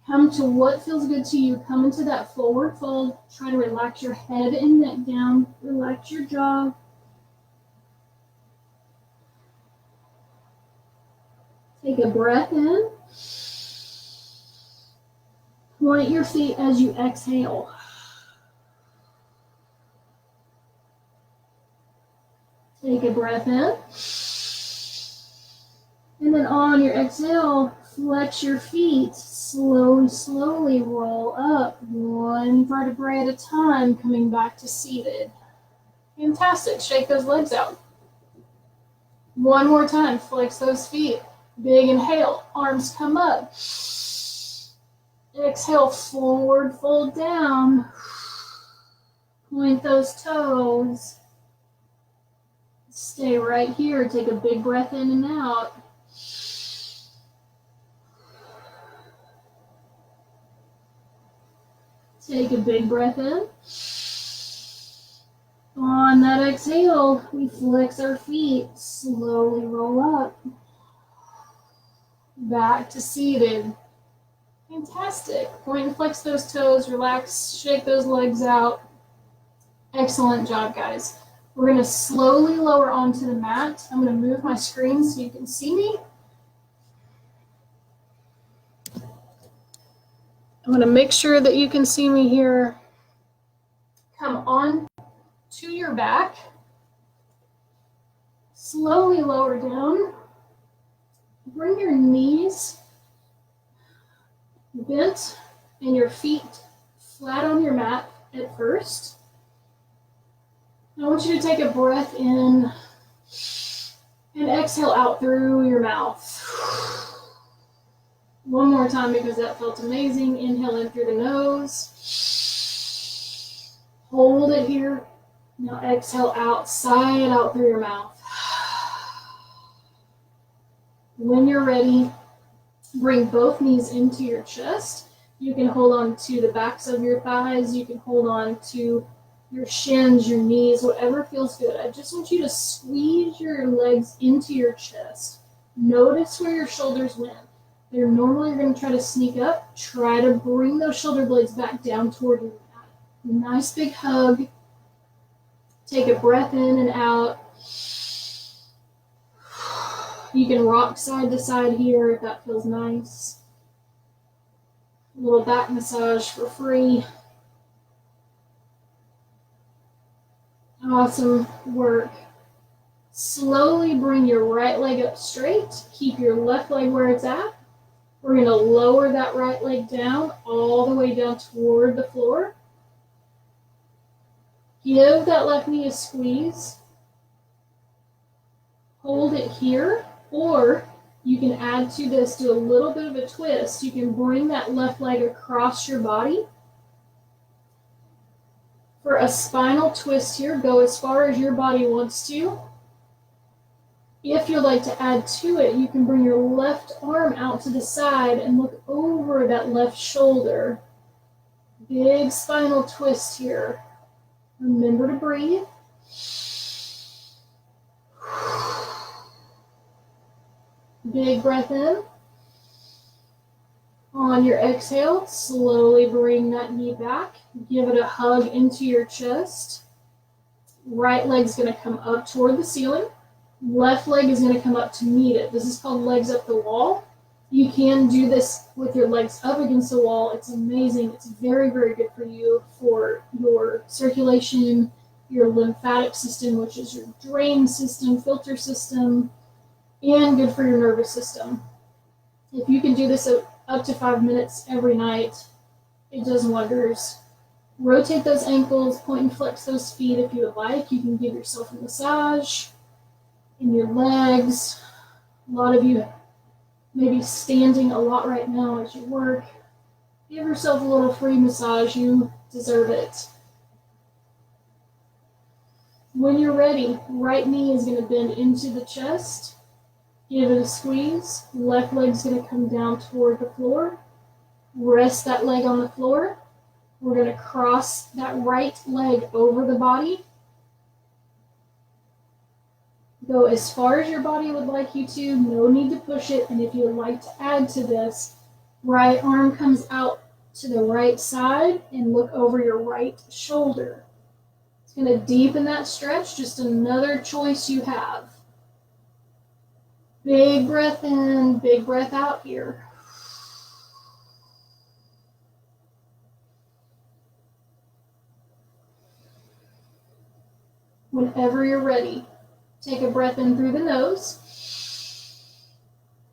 Come to what feels good to you. Come into that forward fold. Try to relax your head and neck down. Relax your jaw. Take a breath in. Point your feet as you exhale. Take a breath in. And then on your exhale, flex your feet. Slowly, slowly roll up. One vertebrae at a time, coming back to seated. Fantastic. Shake those legs out. One more time. Flex those feet. Big inhale, arms come up. Exhale, forward fold down. Point those toes. Stay right here. Take a big breath in and out. Take a big breath in. On that exhale, we flex our feet. Slowly roll up. Back to seated. Fantastic. Point and flex those toes, relax, shake those legs out. Excellent job, guys. We're going to slowly lower onto the mat. I'm going to move my screen so you can see me. I'm going to make sure that you can see me here. Come on to your back. Slowly lower down. Bring your knees bent and your feet flat on your mat at first. I want you to take a breath in and exhale out through your mouth. One more time because that felt amazing. Inhale in through the nose. Hold it here. Now exhale out, sigh it out through your mouth. When you're ready, bring both knees into your chest. You can hold on to the backs of your thighs. You can hold on to your shins, your knees, whatever feels good. I just want you to squeeze your legs into your chest. Notice where your shoulders went. They're normally going to try to sneak up. Try to bring those shoulder blades back down toward your mat. Nice big hug. Take a breath in and out. You can rock side to side here if that feels nice. A little back massage for free. Awesome work. Slowly bring your right leg up straight. Keep your left leg where it's at. We're going to lower that right leg down, all the way down toward the floor. Give that left knee a squeeze. Hold it here, or you can add to this, do a little bit of a twist. You can bring that left leg across your body. For a spinal twist here, go as far as your body wants to. If you'd like to add to it, you can bring your left arm out to the side and look over that left shoulder. Big spinal twist here. Remember to breathe. Big breath in. On your exhale, slowly bring that knee back. Give it a hug into your chest. Right leg's going to come up toward the ceiling. Left leg is going to come up to meet it. This is called legs up the wall. You can do this with your legs up against the wall. It's amazing. It's very, very good for you, for your circulation, your lymphatic system, which is your drain system, filter system, and good for your nervous system. If you can do this up to 5 minutes every night, it does wonders. Rotate those ankles, point and flex those feet if you would like. You can give yourself a massage in your legs. A lot of you may be standing a lot right now as you work. Give yourself a little free massage. You deserve it. When you're ready, right knee is going to bend into the chest. Give it a squeeze. Left leg's going to come down toward the floor. Rest that leg on the floor. We're going to cross that right leg over the body. Go as far as your body would like you to. No need to push it. And if you would like to add to this, right arm comes out to the right side and look over your right shoulder. It's going to deepen that stretch. Just another choice you have. Big breath in, big breath out here. Whenever you're ready, take a breath in through the nose.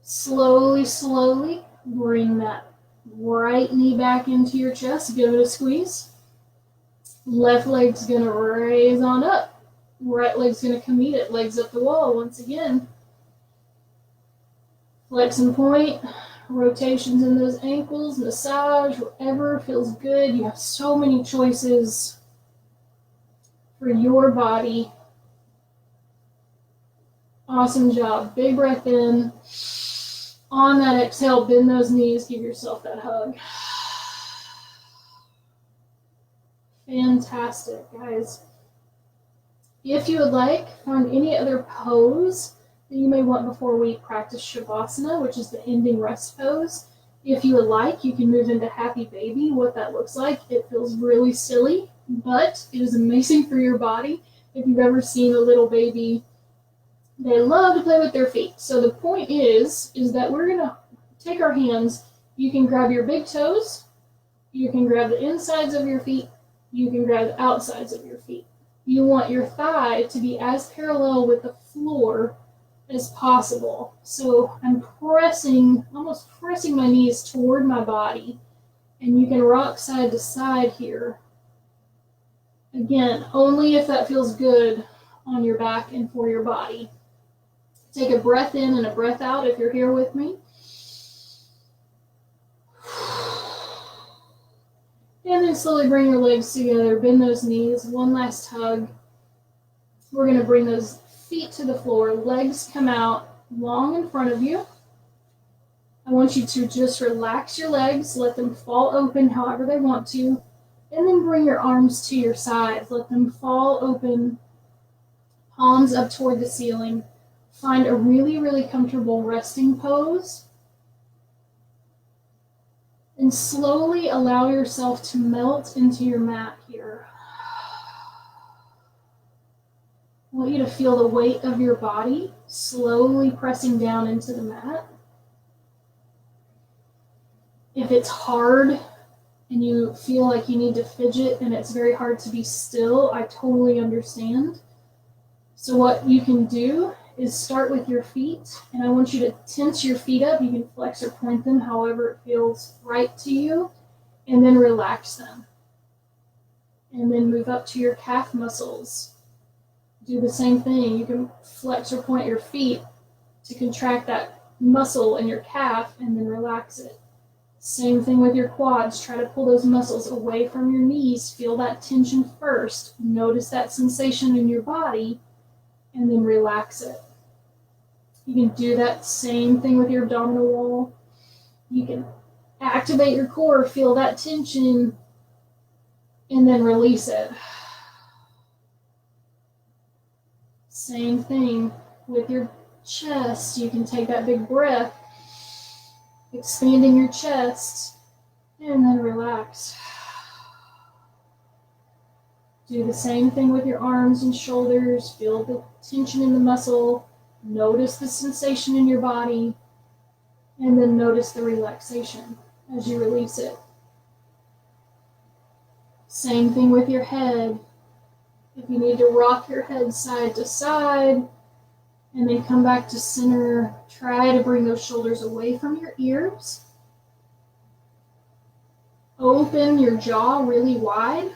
Slowly, slowly bring that right knee back into your chest. Give it a squeeze. Left leg's going to raise on up. Right leg's going to come meet it. Legs up the wall once again. Flex and point. Rotations in those ankles. Massage, whatever feels good. You have so many choices for your body. Awesome job. Big breath in. On that exhale, bend those knees. Give yourself that hug. Fantastic, guys. If you would like, find any other pose that you may want before we practice Shavasana, which is the ending rest pose. If you would like, you can move into Happy Baby. What that looks like, it feels really silly, but it is amazing for your body. If you've ever seen a little baby, they love to play with their feet. So the point is that we're going to take our hands. You can grab your big toes. You can grab the insides of your feet. You can grab the outsides of your feet. You want your thigh to be as parallel with the floor as possible. So I'm pressing, almost pressing my knees toward my body, and you can rock side to side here. Again, only if that feels good on your back and for your body. Take a breath in and a breath out if you're here with me. And then slowly bring your legs together, bend those knees, one last hug. We're going to bring those feet to the floor, legs come out long in front of you. I want you to just relax your legs, let them fall open however they want to, and then bring your arms to your sides. Let them fall open, palms up toward the ceiling. Find a really, really comfortable resting pose. And slowly allow yourself to melt into your mat here. I want you to feel the weight of your body slowly pressing down into the mat. If it's hard and you feel like you need to fidget and it's very hard to be still, I totally understand. So what you can do is start with your feet, and I want you to tense your feet up. You can flex or point them however it feels right to you, and then relax them. And then move up to your calf muscles. Do the same thing. You can flex or point your feet to contract that muscle in your calf and then relax it. Same thing with your quads. Try to pull those muscles away from your knees. Feel that tension first. Notice that sensation in your body and then relax it. You can do that same thing with your abdominal wall. You can activate your core, feel that tension, and then release it. Same thing with your chest. You can take that big breath, expanding your chest, and then relax. Do the same thing with your arms and shoulders. Feel the tension in the muscle. Notice the sensation in your body, and then notice the relaxation as you release it. Same thing with your head. If you need to rock your head side to side, and then come back to center, try to bring those shoulders away from your ears. Open your jaw really wide.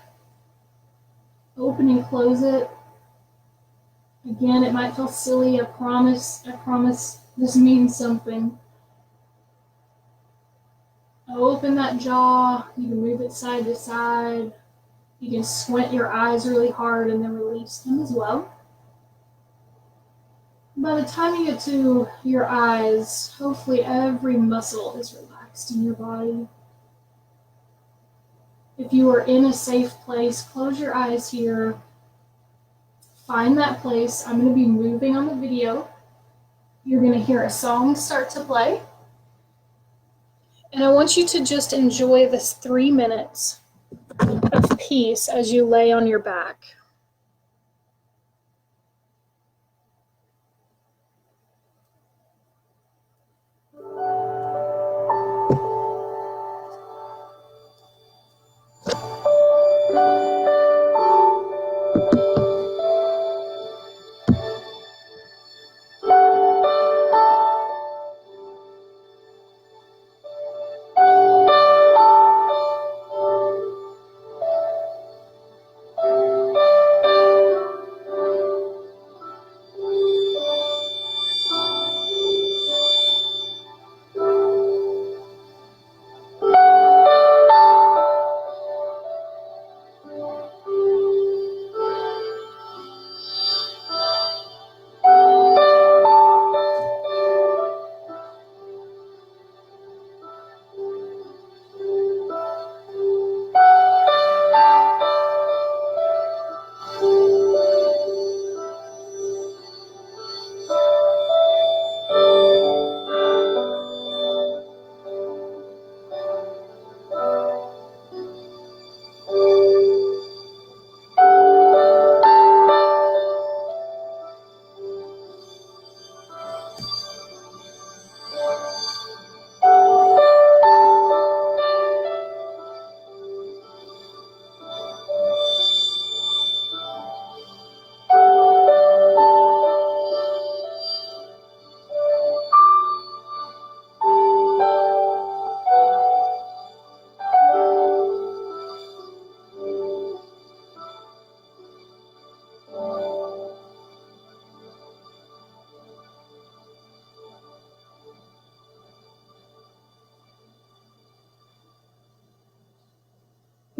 Open and close it. Again, it might feel silly. I promise this means something. Open that jaw. You can move it side to side. You can squint your eyes really hard and then release them as well. By the time you get to your eyes, hopefully every muscle is relaxed in your body. If you are in a safe place, close your eyes here. Find that place. I'm going to be moving on the video. You're going to hear a song start to play. And I want you to just enjoy this 3 minutes of peace as you lay on your back.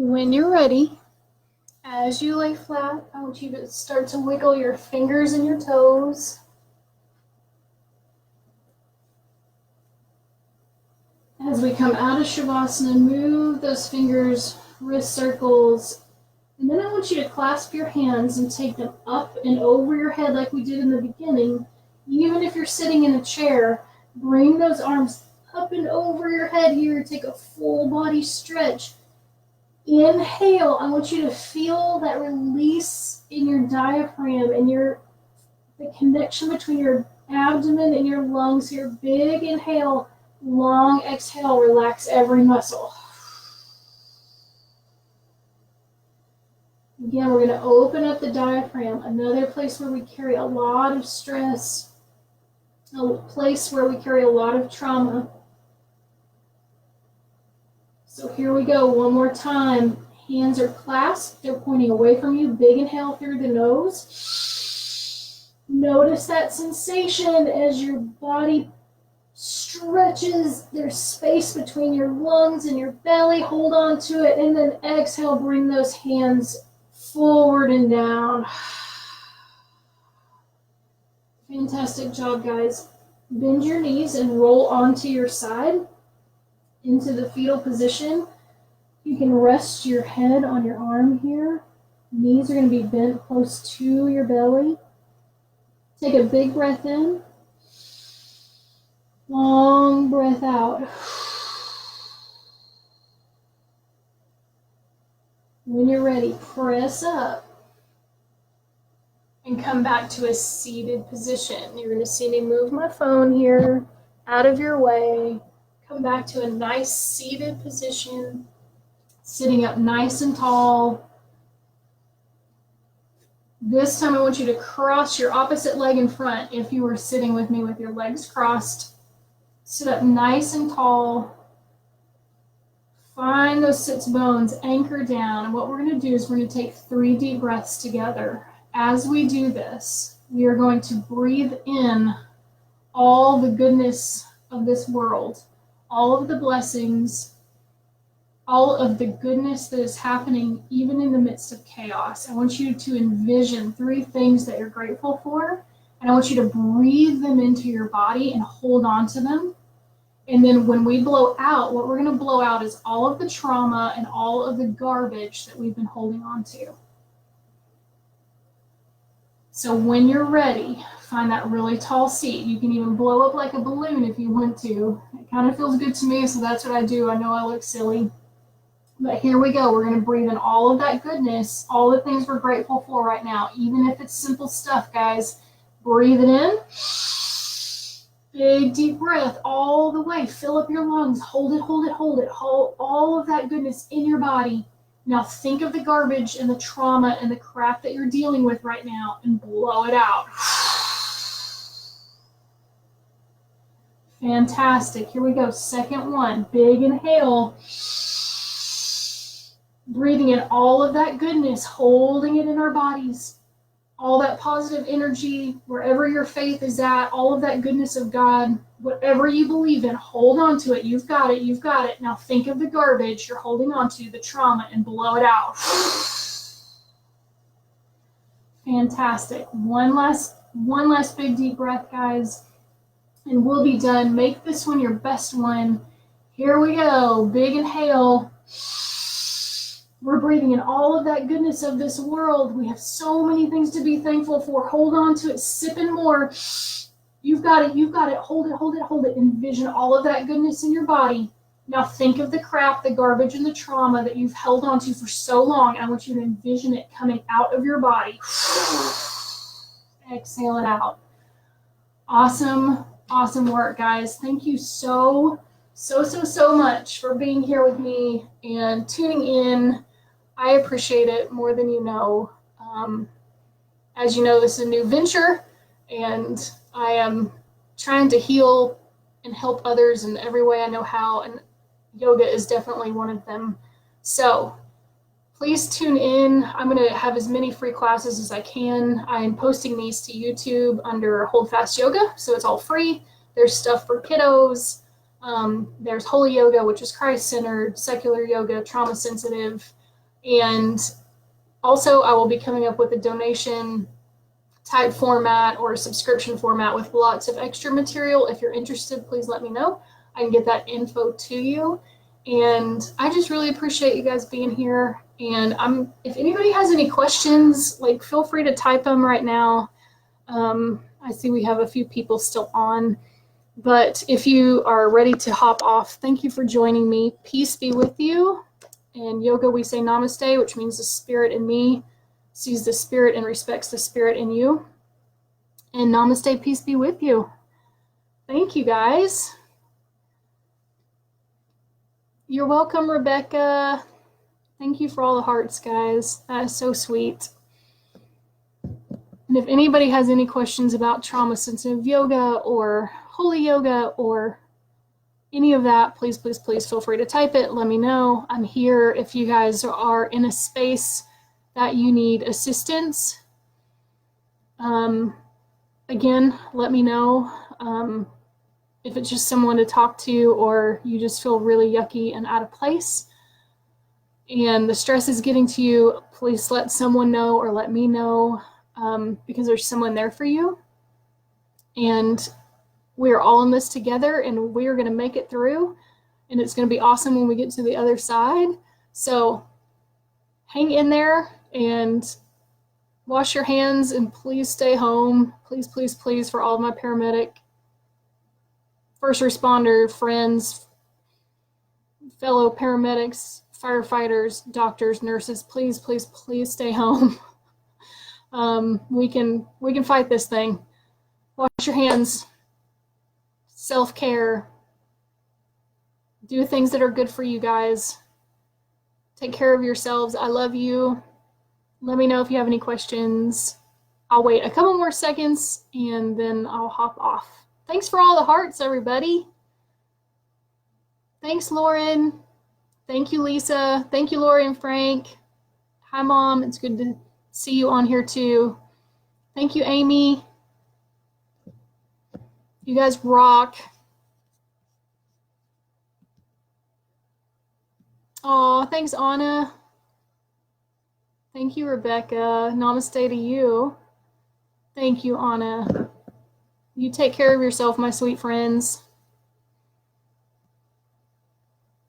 When you're ready, as you lay flat, I want you to start to wiggle your fingers and your toes. As we come out of Shavasana, move those fingers, wrist circles, and then I want you to clasp your hands and take them up and over your head like we did in the beginning. Even if you're sitting in a chair, bring those arms up and over your head here. Take a full body stretch. Inhale, I want you to feel that release in your diaphragm and the connection between your abdomen and your lungs here. Big inhale, long exhale, relax every muscle. Again, we're going to open up the diaphragm, another place where we carry a lot of stress, a place where we carry a lot of trauma. So here we go, one more time. Hands are clasped, they're pointing away from you. Big inhale through the nose. Notice that sensation as your body stretches. There's space between your lungs and your belly. Hold on to it, and then exhale, bring those hands forward and down. Fantastic job, guys. Bend your knees and roll onto your side into the fetal position. You can rest your head on your arm here. Knees are going to be bent close to your belly. Take a big breath in. Long breath out. When you're ready, press up and come back to a seated position. You're going to see me move my phone here out of your way. Come back to a nice seated position, sitting up nice and tall. This time I want you to cross your opposite leg in front if you were sitting with me with your legs crossed. Sit up nice and tall. Find those sits bones, anchor down. And what we're going to do is we're going to take 3 deep breaths together. As we do this, we are going to breathe in all the goodness of this world, all of the blessings, all of the goodness that is happening even in the midst of chaos. I want you to envision 3 things that you're grateful for, and I want you to breathe them into your body and hold on to them. And then when we blow out, what we're going to blow out is all of the trauma and all of the garbage that we've been holding on to. So when you're ready, find that really tall seat. You can even blow up like a balloon if you want to. It kind of feels good to me, so that's what I do. I know I look silly. But here we go. We're going to breathe in all of that goodness, all the things we're grateful for right now, even if it's simple stuff, guys. Breathe it in. Big deep breath all the way. Fill up your lungs. Hold it, hold it, hold it. Hold all of that goodness in your body. Now think of the garbage and the trauma and the crap that you're dealing with right now and blow it out. Fantastic. Here we go. Second one. Big inhale. Breathing in all of that goodness, holding it in our bodies. All that positive energy, wherever your faith is at, all of that goodness of God, whatever you believe in, hold on to it. You've got it. You've got it. Now think of the garbage you're holding on to, the trauma, and blow it out. Fantastic. One last big deep breath, guys, and we'll be done. Make this one your best one. Here we go. Big inhale. We're breathing in all of that goodness of this world. We have so many things to be thankful for. Hold on to it. Sip in more. You've got it. You've got it. Hold it, hold it, hold it. Envision all of that goodness in your body. Now think of the crap, the garbage, and the trauma that you've held on to for so long. I want you to envision it coming out of your body. Exhale it out. Awesome, awesome work, guys. Thank you so much for being here with me and tuning in. I appreciate it more than you know. As you know, this is a new venture, and I am trying to heal and help others in every way I know how, and yoga is definitely one of them. So please tune in. I'm going to have as many free classes as I can. I'm posting these to YouTube under Hold Fast Yoga, so it's all free. There's stuff for kiddos. There's Holy Yoga, which is Christ-centered, secular yoga, trauma-sensitive. And also I will be coming up with a donation type format or a subscription format with lots of extra material. If you're interested, please let me know. I can get that info to you. And I just really appreciate you guys being here. And if anybody has any questions, like, feel free to type them right now. I see we have a few people still on, but if you are ready to hop off, thank you for joining me. Peace be with you. In yoga, we say namaste, which means the spirit in me sees the spirit and respects the spirit in you. And namaste, peace be with you. Thank you, guys. You're welcome, Rebecca. Thank you for all the hearts, guys. That is so sweet. And if anybody has any questions about trauma-sensitive yoga or holy yoga or any of that, please, please, please feel free to type it. Let me know. I'm here if you guys are in a space that you need assistance. Again, let me know. If it's just someone to talk to, or you just feel really yucky and out of place and the stress is getting to you, please let someone know or let me know, because there's someone there for you. And we're all in this together, and we're going to make it through, and it's going to be awesome when we get to the other side. So hang in there and wash your hands, and please stay home. Please, please, please, for all of my paramedic, first responder friends, fellow paramedics, firefighters, doctors, nurses, please, please, please stay home. We can fight this thing. Wash your hands. Self-care. Do things that are good for you guys. Take care of yourselves. I love you. Let me know if you have any questions. I'll wait a couple more seconds and then I'll hop off. Thanks for all the hearts, everybody. Thanks, Lauren. Thank you, Lisa. Thank you, Lori and Frank. Hi, Mom. It's good to see you on here, too. Thank you, Amy. You guys rock. Oh, thanks, Anna. Thank you, Rebecca. Namaste to you. Thank you, Anna. You take care of yourself, my sweet friends.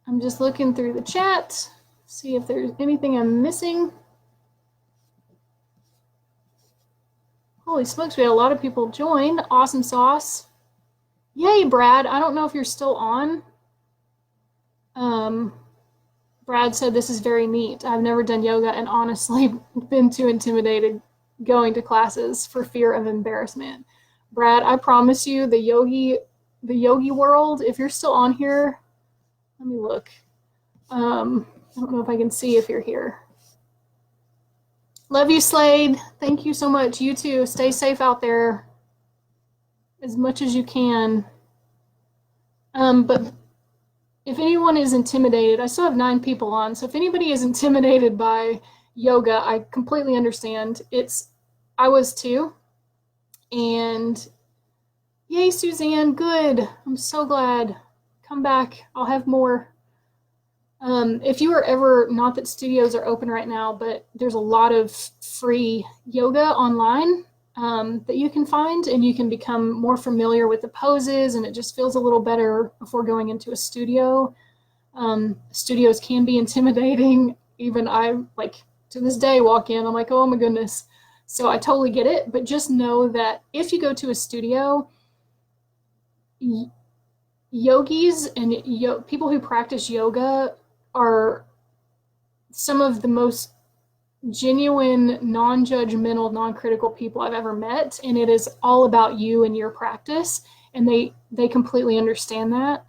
I'm just looking through the chat, see if there's anything I'm missing. Holy smokes, we had a lot of people join. Awesome sauce. Yay, Brad. I don't know if you're still on. Brad said this is very neat. I've never done yoga and honestly been too intimidated going to classes for fear of embarrassment. Brad, I promise you, the yogi world, if you're still on here, let me look. I don't know if I can see if you're here. Love you, Slade. Thank you so much. You too. Stay safe out there as much as you can. But if anyone is intimidated, I still have 9 people on. So if anybody is intimidated by yoga, I completely understand. I was too. And yay, Suzanne, good. I'm so glad. Come back. I'll have more. If you are ever, not that studios are open right now, but there's a lot of free yoga online that you can find, and you can become more familiar with the poses, and it just feels a little better before going into a studio. Studios can be intimidating. Even I, like, to this day, walk in, I'm like, oh my goodness. So I totally get it, but just know that if you go to a studio, yogis and people who practice yoga are some of the most genuine, non-judgmental, non-critical people I've ever met, and it is all about you and your practice, and they completely understand that.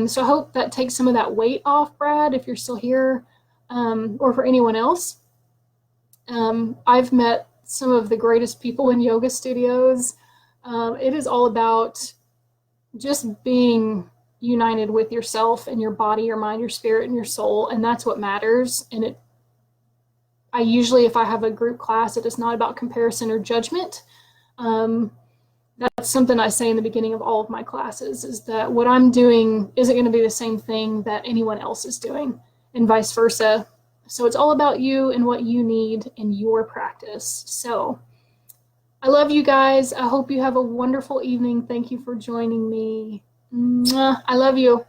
So I hope that takes some of that weight off, Brad, if you're still here, or for anyone else. I've met some of the greatest people in yoga studios. It is all about just being united with yourself and your body, your mind, your spirit, and your soul, and that's what matters. And I usually, if I have a group class, it is not about comparison or judgment. That's something I say in the beginning of all of my classes, is that what I'm doing isn't going to be the same thing that anyone else is doing, and vice versa. So it's all about you and what you need in your practice. So I love you guys. I hope you have a wonderful evening. Thank you for joining me. Mwah. I love you.